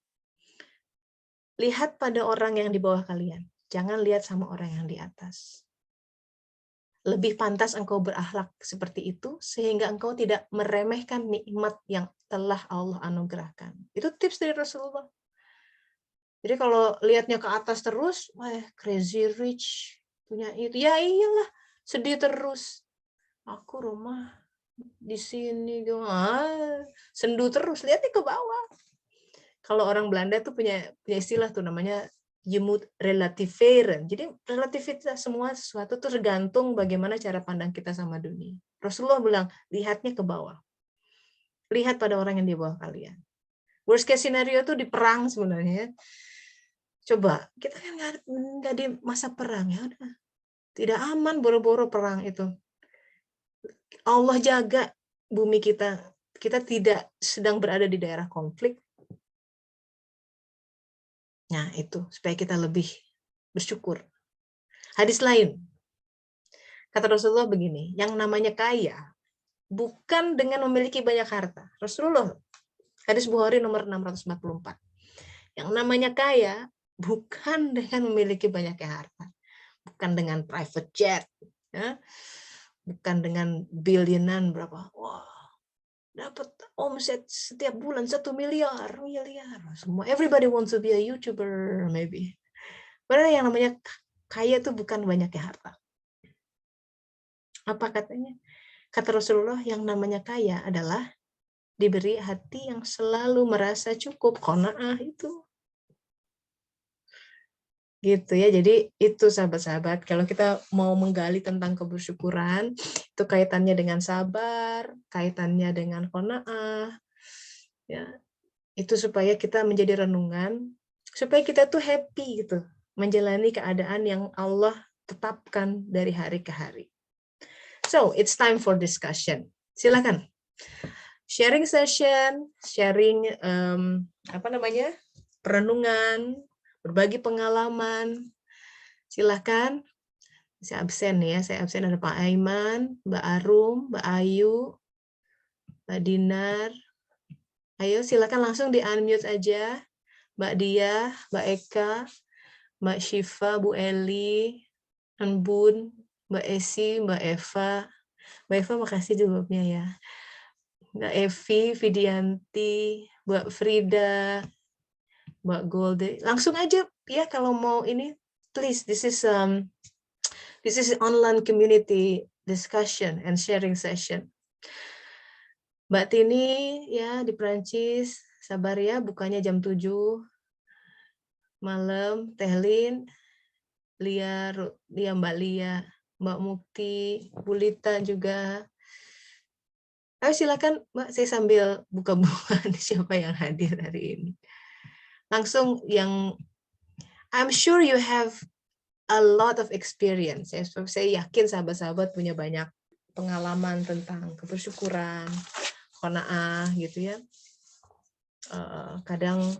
lihat pada orang yang di bawah kalian, jangan lihat sama orang yang di atas. Lebih pantas engkau berakhlak seperti itu sehingga engkau tidak meremehkan nikmat yang telah Allah anugerahkan. Itu tips dari Rasulullah. Jadi kalau lihatnya ke atas terus, wah, crazy rich, punya itu, ya iyalah, sedih terus. Aku rumah di sini, sendu terus, lihatnya ke bawah. Kalau orang Belanda tuh punya istilah tuh namanya je moet relativeren. Jadi relativitas semua sesuatu tuh tergantung bagaimana cara pandang kita sama dunia. Rasulullah bilang, lihatnya ke bawah. Lihat pada orang yang di bawah kalian. Worst case scenario tuh di perang sebenarnya. Coba, kita kan nggak di masa perang ya, udah. Tidak aman boro-boro perang itu. Allah jaga bumi kita. Kita tidak sedang berada di daerah konflik. Nah, itu supaya kita lebih bersyukur. Hadis lain. Kata Rasulullah begini, yang namanya kaya bukan dengan memiliki banyak harta. Rasulullah, hadis Bukhari nomor 644. Yang namanya kaya bukan dengan memiliki banyak harta. Bukan dengan private jet. Ya. Bukan dengan bilionan berapa. Wah, dapat omset setiap bulan 1 miliar. Semua, everybody wants to be a YouTuber, maybe. Padahal yang namanya kaya itu bukan banyaknya harta. Apa katanya? Kata Rasulullah, yang namanya kaya adalah diberi hati yang selalu merasa cukup, qanaah itu. Gitu ya. Jadi itu sahabat-sahabat, kalau kita mau menggali tentang kebersyukuran, itu kaitannya dengan sabar, kaitannya dengan qanaah. Ya. Itu supaya kita menjadi renungan, supaya kita tuh happy gitu, menjalani keadaan yang Allah tetapkan dari hari ke hari. So, it's time for discussion. Silakan. Sharing session, sharing perenungan, berbagi pengalaman. Silakan. Saya absen ya, saya absen ada Pak Aiman, Mbak Arum, Mbak Ayu, Mbak Dinar. Ayo silakan langsung di-unmute aja. Mbak Dia, Mbak Eka, Mbak Syifa, Bu Eli, Bun, Mbak Esi, Mbak Eva. Mbak Eva makasih jawabnya ya. Mbak Evi, Vidianti, Mbak Frida, Mbak Golde. Langsung aja ya kalau mau ini, please, this is online community discussion and sharing session. Mbak Tini ya di Perancis, sabar ya, bukanya jam 7 malam. Tehlin, Lia, Mbak Lia, Mbak Mukti, Bu Lita juga. Ayo silakan Mbak, saya sambil buka-buka siapa yang hadir hari ini. Langsung yang I'm sure you have a lot of experience. Ya. Saya yakin sahabat-sahabat punya banyak pengalaman tentang kebersyukuran, qanaah gitu ya. Kadang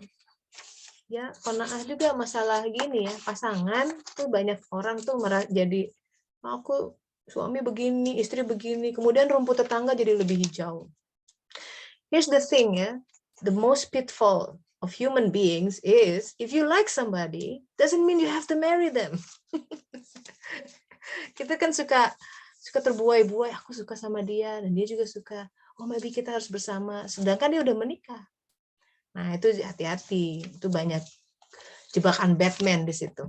ya qanaah juga masalah gini ya, pasangan tuh banyak orang tuh jadi aku suami begini, istri begini, kemudian rumput tetangga jadi lebih hijau. Here's the thing ya, the most pitfall of human beings is if you like somebody doesn't mean you have to marry them. Kita kan suka terbuai-buai, aku suka sama dia dan dia juga suka, oh maybe kita harus bersama, sedangkan dia udah menikah. Nah itu hati-hati, itu banyak jebakan Batman di situ.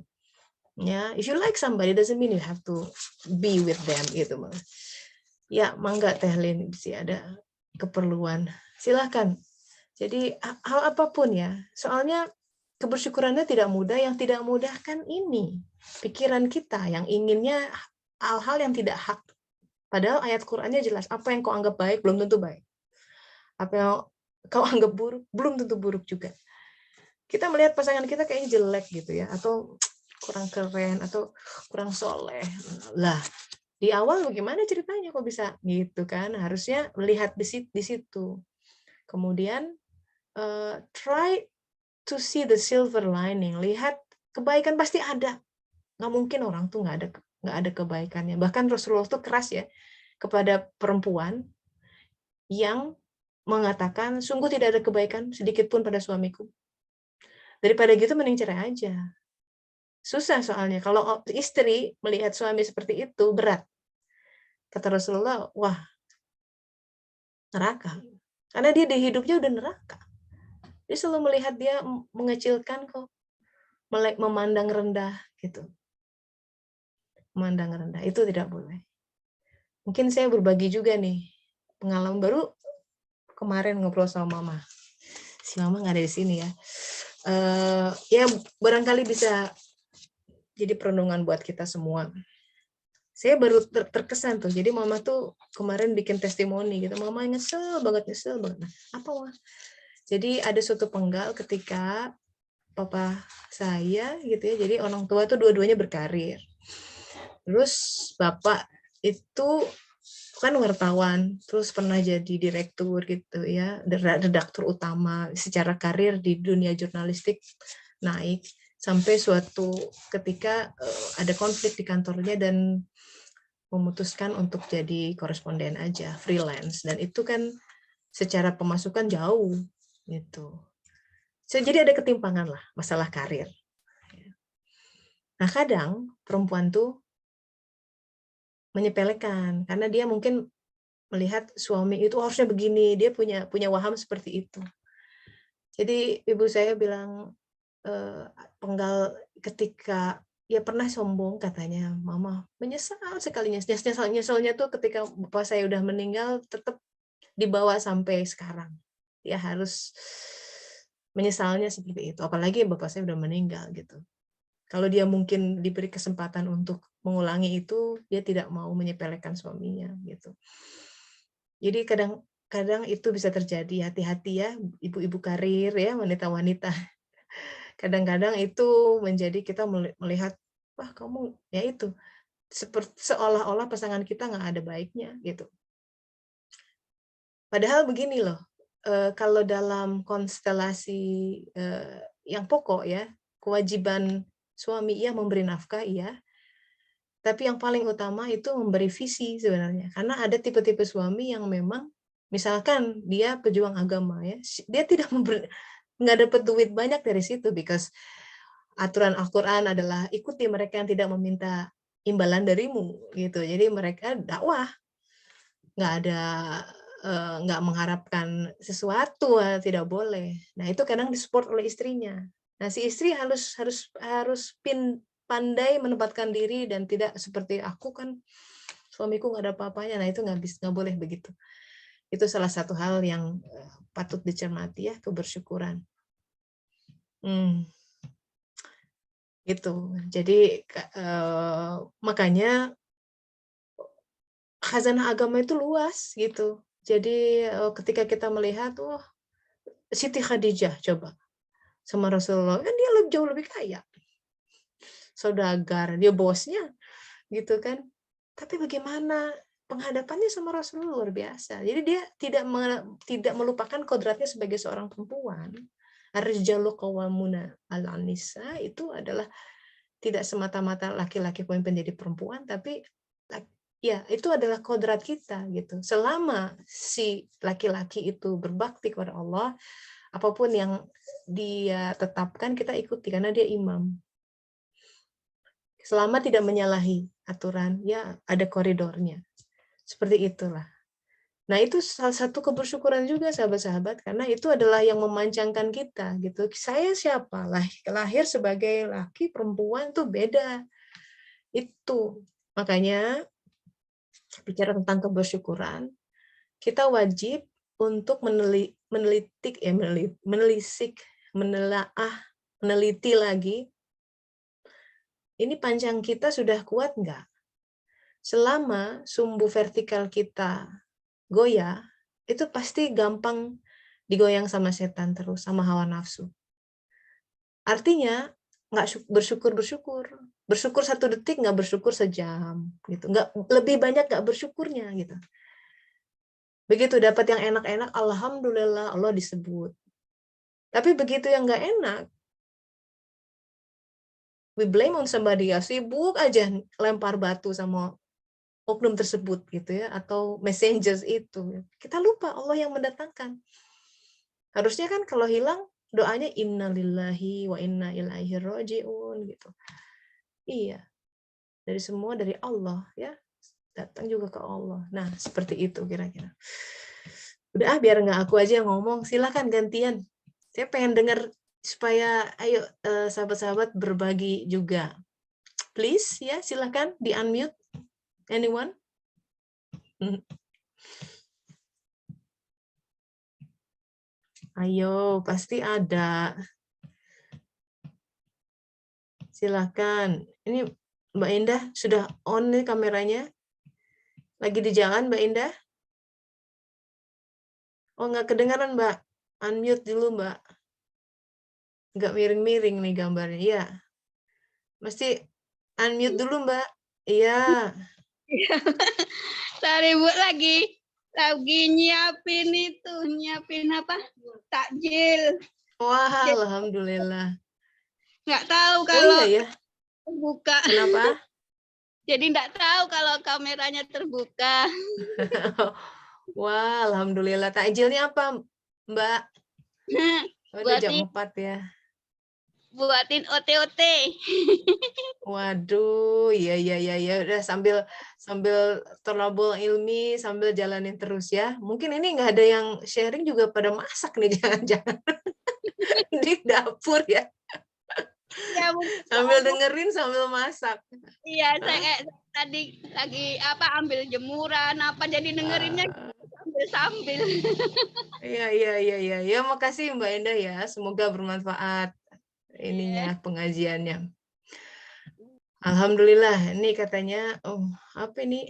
Ya, if you like somebody doesn't mean you have to be with them gitu, Mas. Ya, mangga Teh Lin sih ada keperluan. Silakan. Jadi hal apapun ya, soalnya kebersyukurannya tidak mudah, yang tidak mudah kan ini pikiran kita yang inginnya hal-hal yang tidak hak. Padahal ayat Qur'annya jelas, apa yang kau anggap baik belum tentu baik. Apa yang kau anggap buruk belum tentu buruk juga. Kita melihat pasangan kita kayaknya jelek gitu ya, atau kurang keren, atau kurang soleh. Lah, di awal bagaimana ceritanya kok bisa gitu kan? Harusnya melihat di situ. Kemudian try to see the silver lining. Lihat kebaikan pasti ada. Nggak mungkin orang tuh nggak ada kebaikannya. Bahkan Rasulullah tuh keras ya kepada perempuan yang mengatakan sungguh tidak ada kebaikan sedikit pun pada suamiku. Daripada gitu mending cerai aja. Susah soalnya kalau istri melihat suami seperti itu berat. Kata Rasulullah, wah neraka. Karena dia di hidupnya udah neraka. Dia selalu melihat dia mengecilkan kok, memandang rendah gitu. Memandang rendah itu tidak boleh. Mungkin saya berbagi juga nih pengalaman baru kemarin ngobrol sama Mama. Si Mama nggak ada di sini ya. Ya barangkali bisa jadi perenungan buat kita semua. Saya baru terkesan tuh. Jadi Mama tuh kemarin bikin testimoni gitu. Mama nyesel banget. Nah, apa Mama? Jadi ada suatu penggal ketika papa saya gitu ya. Jadi orang tua tuh dua-duanya berkarir. Terus bapak itu kan wartawan, terus pernah jadi direktur gitu ya, redaktur utama secara karir di dunia jurnalistik naik sampai suatu ketika ada konflik di kantornya dan memutuskan untuk jadi koresponden aja, freelance, dan itu kan secara pemasukan jauh gitu. Jadi ada ketimpangan lah masalah karir. Nah kadang perempuan tuh menyepelekan karena dia mungkin melihat suami itu harusnya begini, dia punya waham seperti itu. Jadi ibu saya bilang penggal ketika ya pernah sombong katanya, Mama menyesal sekali, nyesalnya tuh ketika bapak saya udah meninggal tetap dibawa sampai sekarang. Dia harus menyesalnya seperti itu, apalagi bapak saya udah meninggal gitu. Kalau dia mungkin diberi kesempatan untuk mengulangi itu, dia tidak mau menyepelekan suaminya gitu. Jadi kadang itu bisa terjadi, hati-hati ya ibu-ibu karir ya, wanita-wanita. Kadang-kadang itu menjadi kita melihat, wah kamu ya itu, seperti seolah-olah pasangan kita nggak ada baiknya gitu. Padahal begini loh, kalau dalam konstelasi yang pokok ya, kewajiban suami iya memberi nafkah iya, tapi yang paling utama itu memberi visi sebenarnya. Karena ada tipe-tipe suami yang memang misalkan dia pejuang agama ya, dia nggak dapat duit banyak dari situ because aturan Al-Quran adalah ikuti mereka yang tidak meminta imbalan darimu gitu. Jadi mereka dakwah nggak mengharapkan sesuatu, tidak boleh. Nah itu kadang disupport oleh istrinya. Nah si istri harus pandai menempatkan diri dan tidak seperti aku kan suamiku nggak ada apa-apanya. Nah itu nggak boleh begitu. Itu salah satu hal yang patut dicermati ya, kebersyukuran. Gitu. Jadi makanya khazanah agama itu luas gitu. Jadi ketika kita melihat, wah Siti Khadijah coba sama Rasulullah, kan dia jauh lebih kaya. saudagar, dia bosnya, gitu kan. Tapi bagaimana penghadapannya sama Rasulullah luar biasa. Jadi dia tidak melupakan kodratnya sebagai seorang perempuan. Ar-rijalu qawwamuna 'alan nisa itu adalah tidak semata-mata laki-laki pemimpin jadi perempuan, tapi ya itu adalah kodrat kita gitu. Selama si laki-laki itu berbakti kepada Allah, apapun yang dia tetapkan kita ikuti karena dia imam. Selama tidak menyalahi aturan, ya ada koridornya. Seperti itulah. Nah, itu salah satu kebersyukuran juga sahabat-sahabat karena itu adalah yang memancangkan kita gitu. Saya siapa? Lahir sebagai laki, perempuan tuh beda. Itu. Makanya bicara tentang kebersyukuran, kita wajib untuk meneliti lagi, ini panjang kita sudah kuat nggak? Selama sumbu vertikal kita goyah, itu pasti gampang digoyang sama setan terus, sama hawa nafsu. Artinya, nggak bersyukur. Bersyukur 1 detik, nggak bersyukur sejam. Gitu. Lebih banyak nggak bersyukurnya. Gitu. Begitu dapat yang enak-enak, alhamdulillah Allah disebut. Tapi begitu yang nggak enak, we blame on somebody else, sibuk aja lempar batu sama oknum tersebut gitu ya, atau messengers itu. Kita lupa Allah yang mendatangkan. Harusnya kan kalau hilang doanya innalillahi wa inna ilaihi rajiun gitu. Iya. Dari Allah ya. Datang juga ke Allah. Nah, seperti itu kira-kira. Udah biar nggak aku aja yang ngomong, silakan gantian. Saya pengen dengar supaya ayo sahabat-sahabat berbagi juga. Please ya, silakan di unmute. Anyone? Ayo, pasti ada. Silakan. Ini Mbak Indah sudah on nih kameranya. Lagi di jalan Mbak Indah? Oh, nggak kedengaran Mbak. Unmute dulu Mbak. Nggak miring-miring nih gambarnya. Iya. Mesti unmute dulu Mbak. Iya. Sorry Bu, lagi nyiapin apa? Takjil. Wah, alhamdulillah. Nggak tahu Oh kalau iya ya. terbuka. Kenapa? Jadi nggak tahu kalau kameranya terbuka. Wah, alhamdulillah. Takjilnya apa, Mbak? Udah jam 4 ya. Buatin OT-OT. Waduh, ya udah sambil tolabul ilmi, sambil jalanin terus ya. Mungkin ini nggak ada yang sharing juga pada masak nih, jangan-jangan di dapur ya. Ya, Sambil dengerin sambil masak. Iya, saya tadi lagi ambil jemuran jadi dengerinnya sambil. Iya. Ya, makasih Mbak Indah ya. Semoga bermanfaat ininya pengajiannya. Alhamdulillah, ini katanya, apa ini,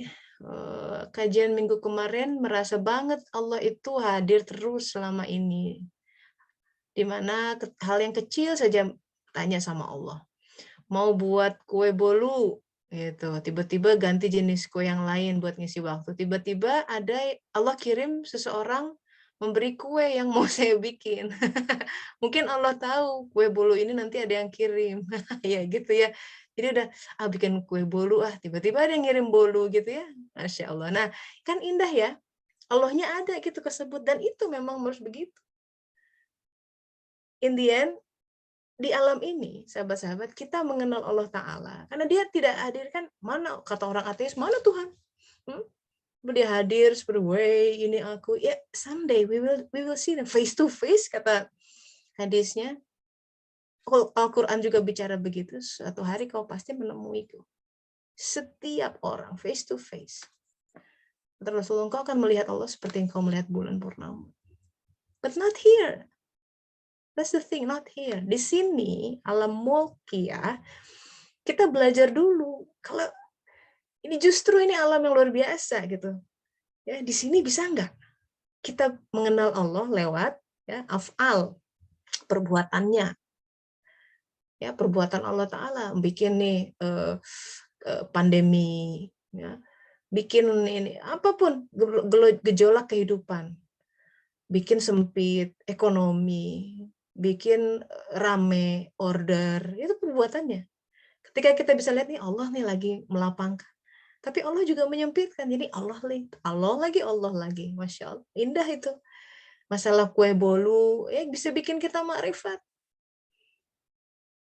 kajian minggu kemarin merasa banget Allah itu hadir terus selama ini. Di mana hal yang kecil saja tanya sama Allah. Mau buat kue bolu, gitu. Tiba-tiba ganti jenis kue yang lain buat ngisi waktu. Tiba-tiba ada Allah kirim seseorang memberi kue yang mau saya bikin. Mungkin Allah tahu kue bolu ini nanti ada yang kirim. Ya gitu ya. Jadi udah bikin kue bolu tiba-tiba ada yang ngirim bolu gitu ya. Masya Allah. Nah, kan indah ya. Allahnya ada gitu kesebut dan itu memang harus begitu. In the end, di alam ini, sahabat-sahabat, kita mengenal Allah Ta'ala. Karena dia tidak hadir kan, mana kata orang ateis, mana Tuhan? Dia hadir seperti, way ini aku. Ya, someday we will see them face to face, kata hadisnya. Al-Quran juga bicara begitu, suatu hari kau pasti menemuiku. Setiap orang, face to face. Kata Rasulullah, engkau akan melihat Allah seperti engkau melihat bulan purnama. But not here. That's the thing, not here. Di sini, alam mulkiyah, kita belajar dulu. Kalau ini justru ini alam yang luar biasa gitu. Ya, di sini bisa nggak kita mengenal Allah lewat ya af'al, perbuatannya. Ya, perbuatan Allah Ta'ala, bikin nih pandemi, ya, bikin ini apapun gejolak kehidupan, bikin sempit ekonomi, bikin rame order, itu perbuatannya. Ketika kita bisa lihat nih Allah nih lagi melapangkan, tapi Allah juga menyempitkan. Jadi Allah lagi, Masya Allah, indah itu. Masalah kue bolu, ya bisa bikin kita makrifat.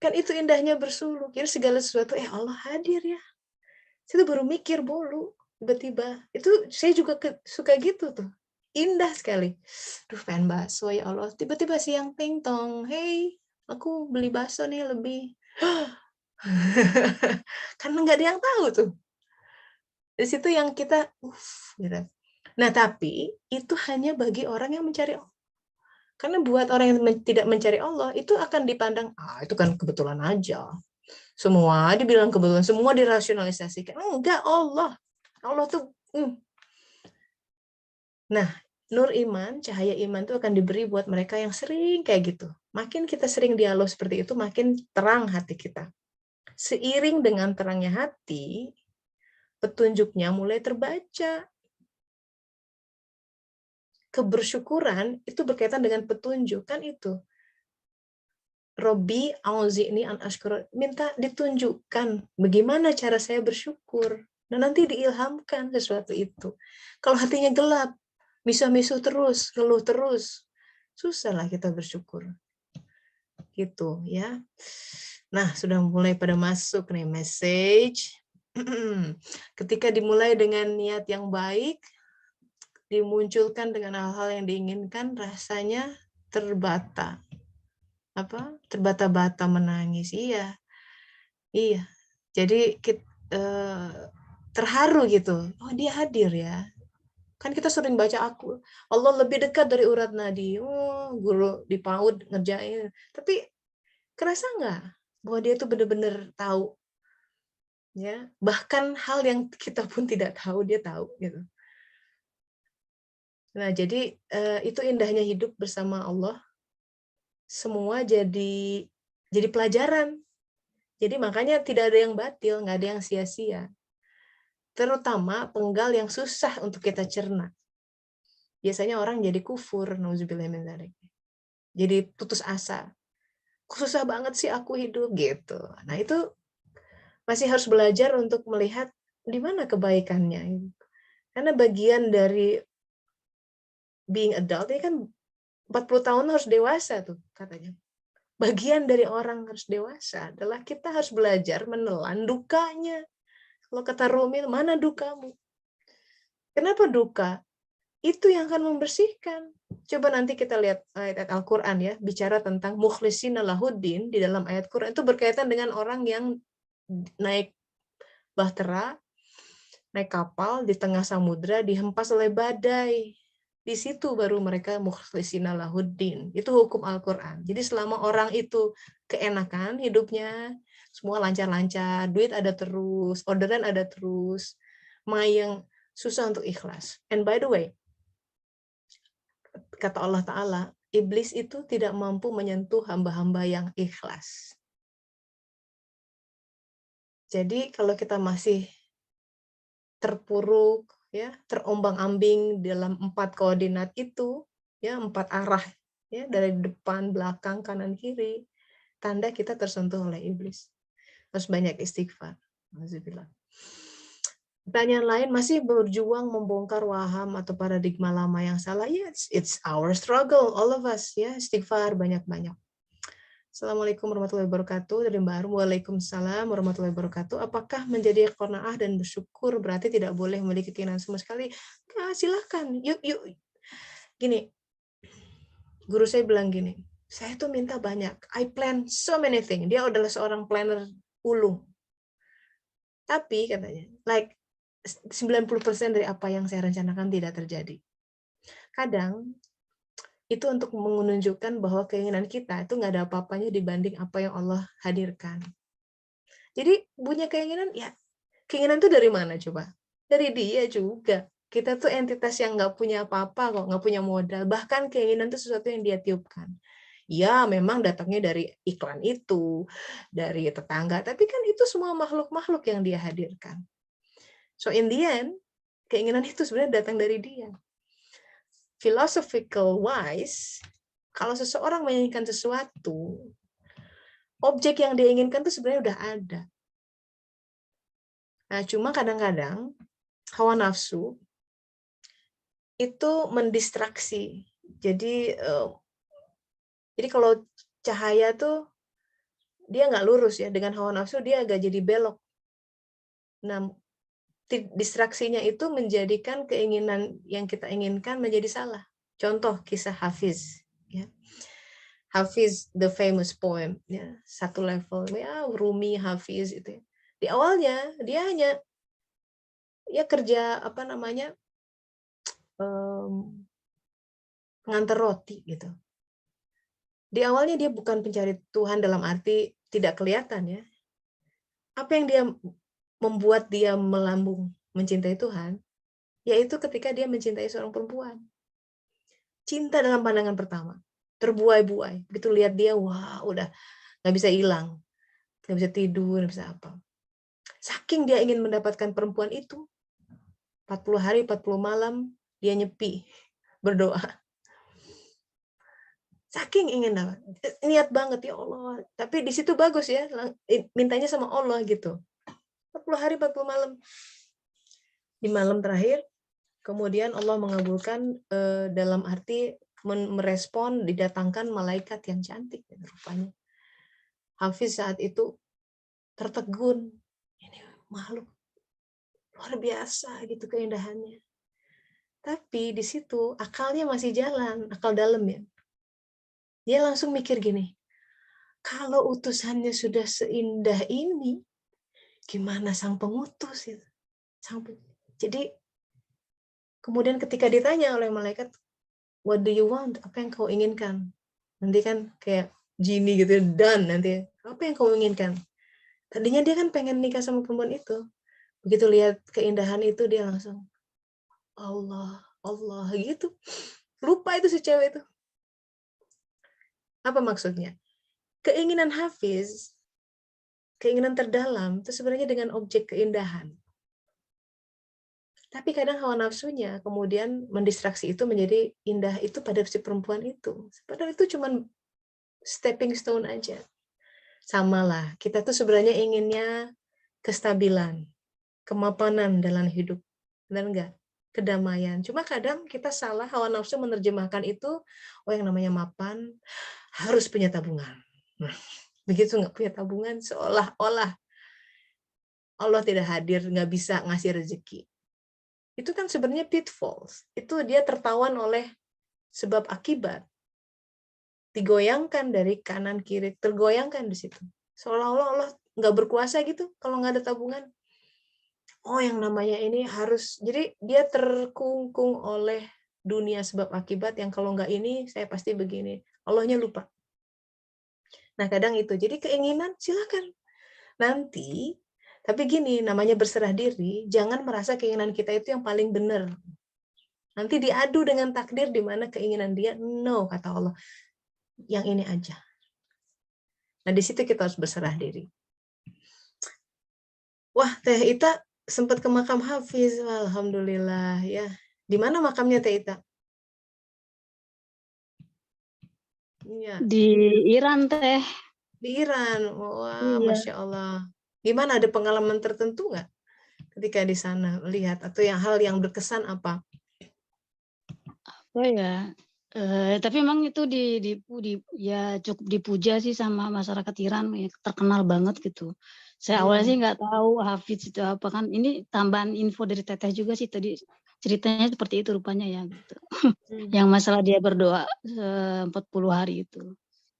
Kan itu indahnya bersuluk. Jadi segala sesuatu, Allah hadir ya. Saya baru mikir bolu, tiba-tiba. Itu saya juga suka gitu tuh. Indah sekali. Duh, pengen bakso ya Allah. Tiba-tiba siang ting tong, hey, aku beli bakso nih lebih. Karena nggak ada yang tahu tuh. Di situ yang kita, gitu. Nah, tapi itu hanya bagi orang yang mencari Allah. Karena buat orang yang tidak mencari Allah, itu akan dipandang, itu kan kebetulan aja. Semua dibilang kebetulan, semua dirasionalisasikan. Enggak, Allah tuh. Nah, nur iman, cahaya iman itu akan diberi buat mereka yang sering kayak gitu. Makin kita sering dialog seperti itu, makin terang hati kita. Seiring dengan terangnya hati, petunjuknya mulai terbaca. Kebersyukuran itu berkaitan dengan petunjuk, kan itu. Robbi auzi'ni an ashkura, minta ditunjukkan bagaimana cara saya bersyukur. Nah, nanti diilhamkan sesuatu itu. Kalau hatinya gelap, misuh-misuh terus, ngeluh terus, susahlah kita bersyukur. Gitu ya. Nah, sudah mulai pada masuk nih message. Ketika dimulai dengan niat yang baik, dimunculkan dengan hal-hal yang diinginkan, rasanya terbata-bata menangis. Iya. Jadi terharu gitu. Oh, dia hadir ya. Kan kita sering baca Allah lebih dekat dari urat nadi. Oh, guru di PAUD ngerjain. Tapi kerasa nggak bahwa dia tuh benar-benar tahu, ya, bahkan hal yang kita pun tidak tahu dia tahu gitu. Nah, jadi itu indahnya hidup bersama Allah. Semua jadi pelajaran. Jadi makanya tidak ada yang batil, nggak ada yang sia-sia. Terutama penggal yang susah untuk kita cerna. Biasanya orang jadi kufur, nauzubillah min dzalik. Jadi putus asa. Susah banget sih aku hidup gitu. Nah, itu masih harus belajar untuk melihat di mana kebaikannya. Karena bagian dari being adult ini kan 40 tahun harus dewasa tuh katanya. Bagian dari orang harus dewasa adalah kita harus belajar menelan dukanya. Kalau kata Rumi, mana dukamu? Kenapa duka? Itu yang akan membersihkan. Coba nanti kita lihat ayat Al-Quran ya, bicara tentang mukhlisina lahuddin di dalam ayat Quran itu berkaitan dengan orang yang naik bahtera, naik kapal di tengah samudra, dihempas oleh badai. Di situ baru mereka mukhlisina lahuddin. Itu hukum Al-Quran. Jadi selama orang itu keenakan hidupnya, semua lancar-lancar, duit ada terus, orderan ada terus, yang susah untuk ikhlas. And by the way, kata Allah Ta'ala, iblis itu tidak mampu menyentuh hamba-hamba yang ikhlas. Jadi kalau kita masih terpuruk, ya, terombang-ambing dalam 4 koordinat itu, ya, 4 arah, ya, dari depan, belakang, kanan, kiri, tanda kita tersentuh oleh iblis. Harus banyak istighfar. Alhamdulillah. Pertanyaan lain, masih berjuang membongkar waham atau paradigma lama yang salah? Yes, it's our struggle, all of us. Ya, istighfar banyak-banyak. Assalamualaikum warahmatullahi wabarakatuh. Dari Mbak Arum, waalaikumsalam warahmatullahi wabarakatuh. Apakah menjadi qanaah dan bersyukur berarti tidak boleh memiliki keinginan sama sekali? Nah, silahkan. Yuk. Gini, guru saya bilang gini, saya tuh minta banyak. I plan so many things. Dia adalah seorang planner ulung. Tapi katanya, 90% dari apa yang saya rencanakan tidak terjadi. Kadang itu untuk menunjukkan bahwa keinginan kita itu nggak ada apa-apanya dibanding apa yang Allah hadirkan. Jadi punya keinginan, ya keinginan itu dari mana coba? Dari dia juga. Kita tuh entitas yang nggak punya apa-apa kok, nggak punya modal. Bahkan keinginan itu sesuatu yang dia tiupkan. Ya, memang datangnya dari iklan itu, dari tetangga, tapi kan itu semua makhluk-makhluk yang dia hadirkan. So in the end, keinginan itu sebenarnya datang dari dia. Philosophical wise, kalau seseorang menginginkan sesuatu, objek yang dia inginkan itu sebenarnya udah ada. Nah, cuma kadang-kadang hawa nafsu itu mendistraksi. Jadi kalau cahaya tuh dia nggak lurus ya, dengan hawa nafsu dia agak jadi belok. Nah, distraksinya itu menjadikan keinginan yang kita inginkan menjadi salah. Contoh kisah Hafiz. Ya. Hafiz, the famous poem. Ya. Satu level. Ya, Rumi, Hafiz itu. Ya. Di awalnya dia hanya ya kerja pengantar roti gitu. Di awalnya dia bukan pencari Tuhan dalam arti tidak kelihatan ya. Apa yang dia membuat dia melambung mencintai Tuhan, yaitu ketika dia mencintai seorang perempuan. Cinta dalam pandangan pertama, terbuai-buai. Begitu lihat dia, wah udah nggak bisa hilang, nggak bisa tidur, nggak bisa apa. Saking dia ingin mendapatkan perempuan itu, 40 hari, 40 malam, dia nyepi, berdoa. Saking ingin dapat, niat banget ya Allah. Tapi di situ bagus ya, mintanya sama Allah gitu. 40 hari, 40 malam. Di malam terakhir, kemudian Allah mengabulkan dalam arti merespon, didatangkan malaikat yang cantik rupanya. Hafiz saat itu tertegun. Ini makhluk luar biasa gitu keindahannya. Tapi di situ akalnya masih jalan, akal dalam ya. Dia langsung mikir gini, kalau utusannya sudah seindah ini, gimana sang pengutus itu? Jadi kemudian ketika ditanya oleh malaikat, what do you want? Apa yang kau inginkan? Nanti kan kayak genie gitu, dan nanti apa yang kau inginkan? Tadinya dia kan pengen nikah sama perempuan itu. Begitu lihat keindahan itu dia langsung Allah, Allah gitu. Lupa itu si cewek itu. Apa maksudnya? Keinginan Hafiz, keinginan terdalam itu sebenarnya dengan objek keindahan. Tapi kadang hawa nafsunya kemudian mendistraksi itu menjadi indah itu pada si perempuan itu. Padahal itu cuma stepping stone aja. Samalah, kita tuh sebenarnya inginnya kestabilan, kemapanan dalam hidup. Benar enggak? Kedamaian. Cuma kadang kita salah, hawa nafsu menerjemahkan itu, oh yang namanya mapan harus punya tabungan. Nah, begitu nggak punya tabungan, seolah-olah Allah tidak hadir, nggak bisa ngasih rezeki. Itu kan sebenarnya pitfalls. Itu dia tertawan oleh sebab akibat. Digoyangkan dari kanan kiri, tergoyangkan di situ. Seolah-olah Allah nggak berkuasa gitu kalau nggak ada tabungan. Oh yang namanya ini harus, jadi dia terkungkung oleh dunia sebab akibat yang kalau nggak ini saya pasti begini. Allahnya lupa. Nah kadang itu, jadi keinginan silakan. Nanti, tapi gini, namanya berserah diri, jangan merasa keinginan kita itu yang paling benar. Nanti diadu dengan takdir di mana keinginan dia, no, kata Allah. Yang ini aja. Nah di situ kita harus berserah diri. Wah, Teh Ita sempat ke makam Hafiz, alhamdulillah ya. Di mana makamnya Teh Ita? Iya. Di Iran teh. Di Iran. Wah, Iya. Masya Allah. Gimana, ada pengalaman tertentu nggak ketika di sana melihat, atau hal yang berkesan apa? Oh ya. Tapi memang itu ya cukup dipuja sih sama masyarakat Iran, ya, terkenal banget gitu. Saya awalnya sih nggak tahu Hafiz itu apa kan. Ini tambahan info dari Teteh juga sih tadi, ceritanya seperti itu rupanya ya gitu. Yang masalah dia berdoa 40 hari itu.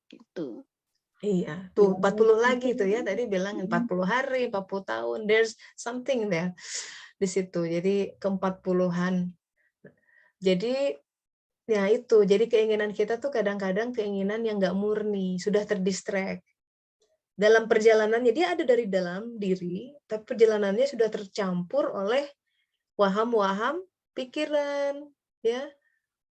Gitu. Iya, Ya, tuh 40 lagi tuh ya, tadi bilang 40 hari, 40 tahun, there's something there di situ. Jadi ke-40-an. Jadi ya itu, jadi keinginan kita tuh kadang-kadang keinginan yang nggak murni, sudah terdistract. Dalam perjalanannya, dia ada dari dalam diri, tapi perjalanannya sudah tercampur oleh waham-waham pikiran, ya,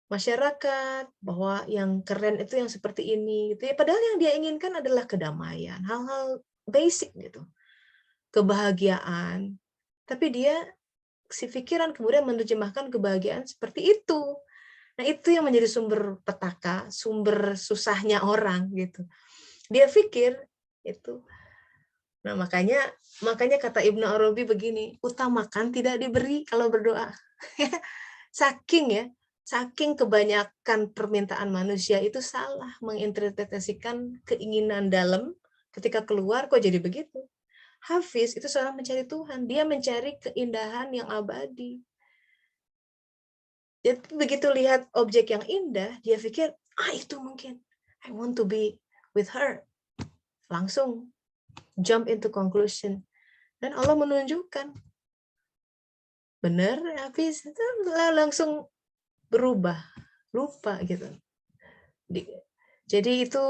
masyarakat bahwa yang keren itu yang seperti ini gitu ya, padahal yang dia inginkan adalah kedamaian, hal-hal basic gitu, kebahagiaan, tapi dia si pikiran kemudian menerjemahkan kebahagiaan seperti itu. Nah, itu yang menjadi sumber petaka, sumber susahnya orang gitu. Dia pikir itu. Nah, makanya kata Ibnu Arabi begini, utamakan tidak diberi kalau berdoa. Saking kebanyakan permintaan manusia itu salah menginterpretasikan keinginan dalam, ketika keluar kok jadi begitu. Hafiz itu seorang mencari Tuhan, dia mencari keindahan yang abadi. Jadi begitu lihat objek yang indah, dia pikir, itu mungkin, I want to be with her. Langsung jump into conclusion. Dan Allah menunjukkan, benar, Hafiz itu langsung berubah, lupa gitu. Jadi itu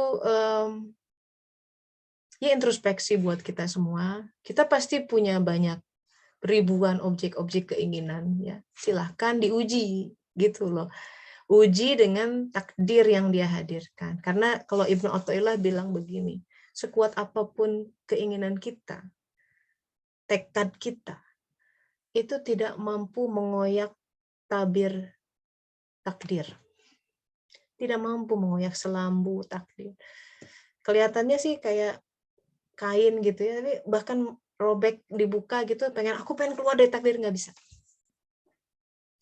ya introspeksi buat kita semua. Kita pasti punya banyak ribuan objek-objek keinginan, ya. Silahkan diuji gitu loh. Uji dengan takdir yang dia hadirkan. Karena kalau Ibnu Athaillah bilang begini, sekuat apapun keinginan kita, tekad kita, itu tidak mampu mengoyak tabir takdir. Tidak mampu mengoyak selambu takdir. Kelihatannya sih kayak kain gitu ya, tapi bahkan robek dibuka gitu, aku pengen keluar dari takdir, nggak bisa.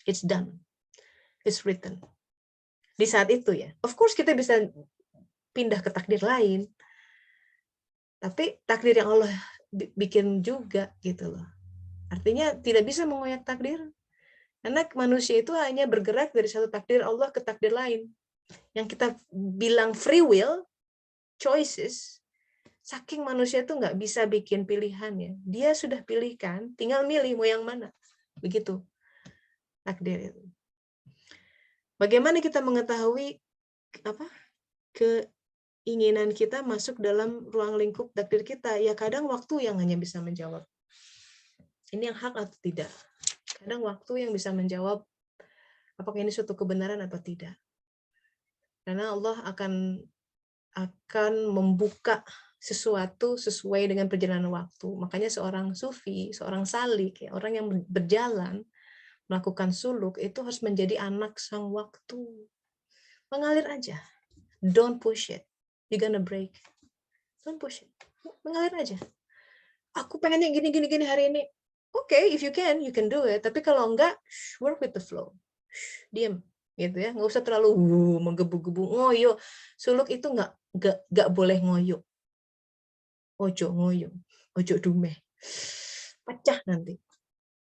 It's done. It's written. Di saat itu ya. Of course kita bisa pindah ke takdir lain. Tapi takdir yang Allah bikin juga gitu loh. Artinya tidak bisa mengoyak takdir. Karena manusia itu hanya bergerak dari satu takdir Allah ke takdir lain. Yang kita bilang free will, choices, saking manusia itu nggak bisa bikin pilihan ya. Dia sudah pilihkan, tinggal milih mau yang mana. Begitu takdir itu. Bagaimana kita mengetahui keinginan kita masuk dalam ruang lingkup takdir kita? Ya kadang waktu yang hanya bisa menjawab. Ini yang hak atau tidak. Kadang waktu yang bisa menjawab apakah ini suatu kebenaran atau tidak. Karena Allah akan membuka sesuatu sesuai dengan perjalanan waktu. Makanya seorang sufi, seorang salik, ya, orang yang berjalan, melakukan suluk, itu harus menjadi anak sang waktu. Mengalir aja. Don't push it. You're gonna break. Don't push it. Mengalir aja. Aku pengennya gini hari ini. Okay, if you can do it. Tapi kalau enggak, work with the flow. Diam. Gitu ya. Nggak usah terlalu menggebu-gebu. Ngoyo. Suluk itu nggak boleh ngoyo. Ojo ngoyo. Ojo dumeh. Pecah nanti.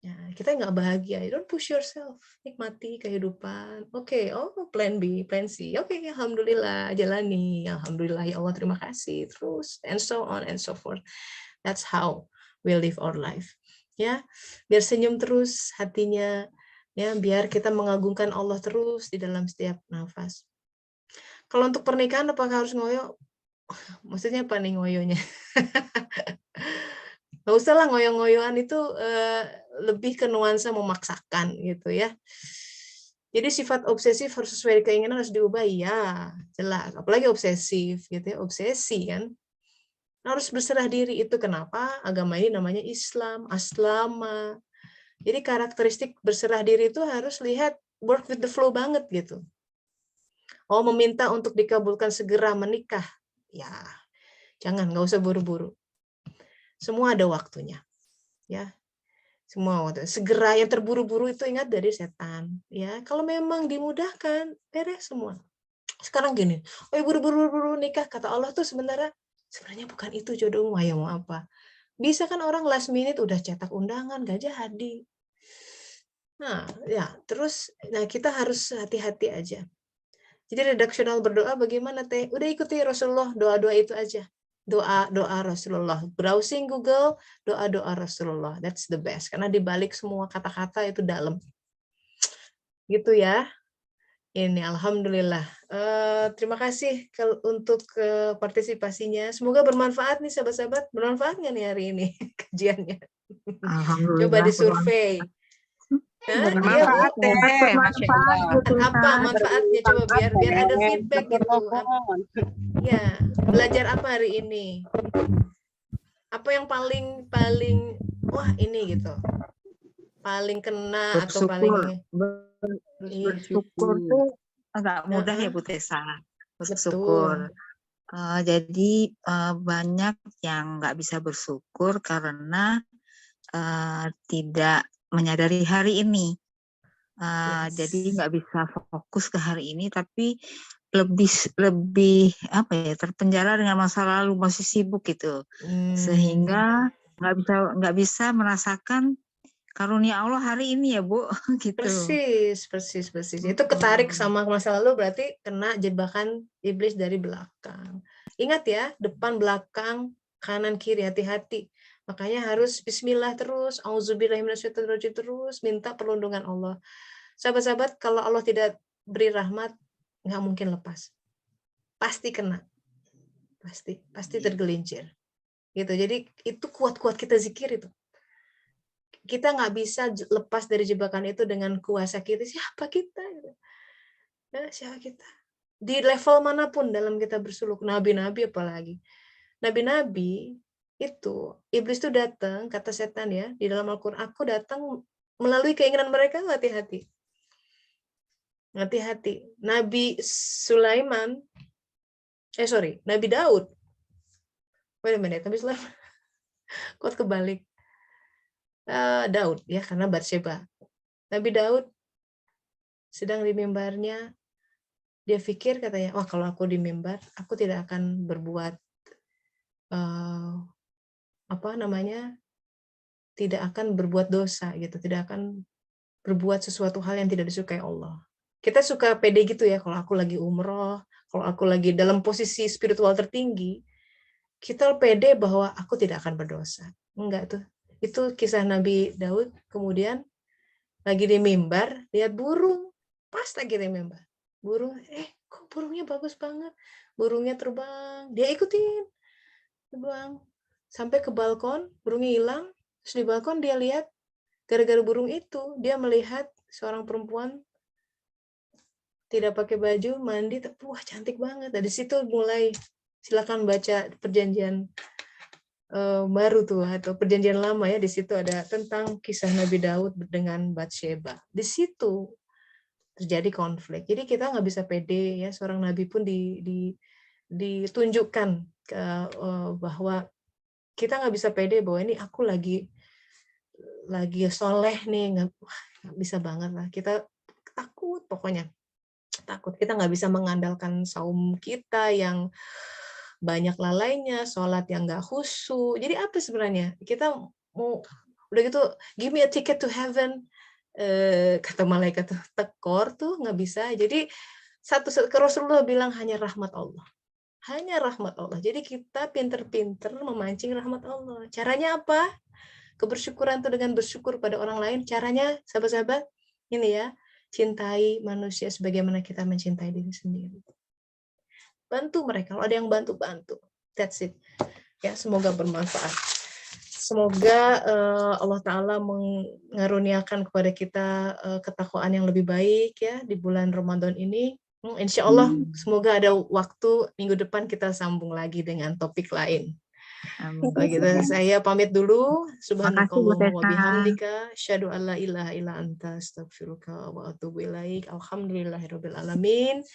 Ya, kita nggak bahagia. Don't push yourself. Nikmati kehidupan. Oke, plan B, plan C. Oke, alhamdulillah, jalani. Alhamdulillah, ya Allah, terima kasih. Terus, and so on and so forth. That's how we live our life. Ya, biar senyum terus hatinya. Ya, biar kita mengagungkan Allah terus di dalam setiap nafas. Kalau untuk pernikahan, apakah harus ngoyo? Maksudnya apa nih ngoyonya? Nggak usah lah, ngoyo-ngoyoan itu lebih ke nuansa memaksakan gitu ya. Jadi sifat obsesif harus sesuai keinginan, harus diubah, ya jelas. Apalagi obsesif gitu ya, obsesi kan. Harus berserah diri. Itu kenapa agama ini namanya Islam, aslama. Jadi karakteristik berserah diri itu harus lihat work with the flow banget gitu. Meminta untuk dikabulkan segera menikah. Ya, jangan, nggak usah buru-buru. Semua ada waktunya. Ya. Semua waktu. Segera, yang terburu-buru itu ingat dari setan. Ya, kalau memang dimudahkan, beres semua. Sekarang gini, buru-buru nikah, kata Allah tuh sebenarnya bukan itu jodohmu, ayo mau apa. Bisa kan orang last minute udah cetak undangan, gak jadi. Nah, ya, terus kita harus hati-hati aja. Jadi redaksional berdoa bagaimana Teh? Udah ikuti Rasulullah, doa-doa itu aja. Doa Rasulullah. Browsing Google, doa Rasulullah. That's the best. Karena dibalik semua kata-kata itu dalam. Gitu ya. Ini alhamdulillah. Terima kasih untuk partisipasinya. Semoga bermanfaat nih sahabat-sahabat. Bermanfaat nggak nih hari ini kajiannya? Coba Alhamdulillah. disurvei. Hah? Iya, Bu. Bermanfaat deh, Masya Allah. Apa manfaatnya? Coba biar ada feedback gitu. Ya, belajar apa hari ini? Apa yang paling wah ini gitu. Paling kena atau paling Bersyukur tuh agak mudah ya Bu Tessa. Bersyukur. Jadi banyak yang nggak bisa bersyukur karena tidak menyadari hari ini. Jadi nggak bisa fokus ke hari ini, tapi lebih apa ya, terpenjara dengan masa lalu, masih sibuk gitu, sehingga nggak bisa merasakan karunia Allah hari ini ya Bu, gitu. Persis. Itu ketarik sama masa lalu, berarti kena jebakan iblis dari belakang. Ingat ya, depan, belakang, kanan, kiri, hati-hati. Makanya harus bismillah terus, auzubillahiminasyaitonirrajim terus, minta perlindungan Allah. Sahabat-sahabat, kalau Allah tidak beri rahmat, nggak mungkin lepas. Pasti kena. Pasti tergelincir. Gitu. Jadi itu kuat-kuat kita zikir itu. Kita nggak bisa lepas dari jebakan itu dengan kuasa kita. Siapa kita? Ya, siapa kita? Di level manapun dalam kita bersuluk, nabi-nabi apalagi. Nabi-nabi itu, iblis itu datang, kata setan ya, di dalam Al-Quran, aku datang melalui keinginan mereka, hati-hati. Hati-hati. Nabi Sulaiman, Nabi Daud. Wait a minute, Nabi Sulaiman. Kok kebalik? Daud ya, karena Batsyeba. Nabi Daud sedang di mimbarnya, dia pikir katanya, wah kalau aku di mimbar, aku tidak akan berbuat tidak akan berbuat dosa gitu, tidak akan berbuat sesuatu hal yang tidak disukai Allah. Kita suka pede gitu ya, kalau aku lagi umroh, kalau aku lagi dalam posisi spiritual tertinggi, kita pede bahwa aku tidak akan berdosa. Enggak tuh. Itu kisah Nabi Daud. Kemudian lagi di mimbar, lihat burung. Pas lagi di mimbar. Burung, kok burungnya bagus banget. Burungnya terbang. Dia ikutin. Terbang. Sampai ke balkon, burungnya hilang. Terus di balkon dia lihat, gara-gara burung itu, dia melihat seorang perempuan tidak pakai baju, mandi, wah cantik banget. Dari situ mulai, silakan baca perjanjian baru tuh atau perjanjian lama ya, di situ ada tentang kisah Nabi Daud dengan Batsyeba. Di situ terjadi konflik. Jadi kita nggak bisa pede ya, seorang nabi pun ditunjukkan bahwa kita nggak bisa pede bahwa ini aku lagi soleh nih, nggak bisa banget lah. Kita takut, pokoknya takut. Kita nggak bisa mengandalkan saum kita yang banyak lalainya, sholat yang nggak khusyuk. Jadi apa sebenarnya? Kita mau udah gitu, give me a ticket to heaven, kata malaikat tuh, tekor tuh nggak bisa. Jadi Rasulullah bilang hanya rahmat Allah. Hanya rahmat Allah. Jadi kita pinter-pinter memancing rahmat Allah. Caranya apa? Kebersyukuran itu dengan bersyukur pada orang lain. Caranya, sahabat-sahabat, ini ya, cintai manusia sebagaimana kita mencintai diri sendiri. Bantu mereka, kalau ada yang bantu. That's it. Ya, semoga bermanfaat. Semoga Allah Ta'ala mengaruniakan kepada kita ketakwaan yang lebih baik ya di bulan Ramadan ini. Insya Allah, semoga ada waktu minggu depan kita sambung lagi dengan topik lain. Begitu, saya pamit dulu. Subhanakallahumma wa bihamdika, asyhadu an la ilaha illa anta, astaghfiruka wa atubu ilaik. Alhamdulillahirabbil alamin.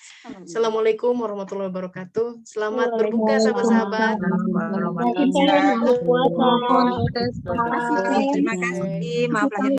Assalamualaikum warahmatullahi wabarakatuh. Selamat berbuka sahabat-sahabat. Terima kasih. Maaf lahir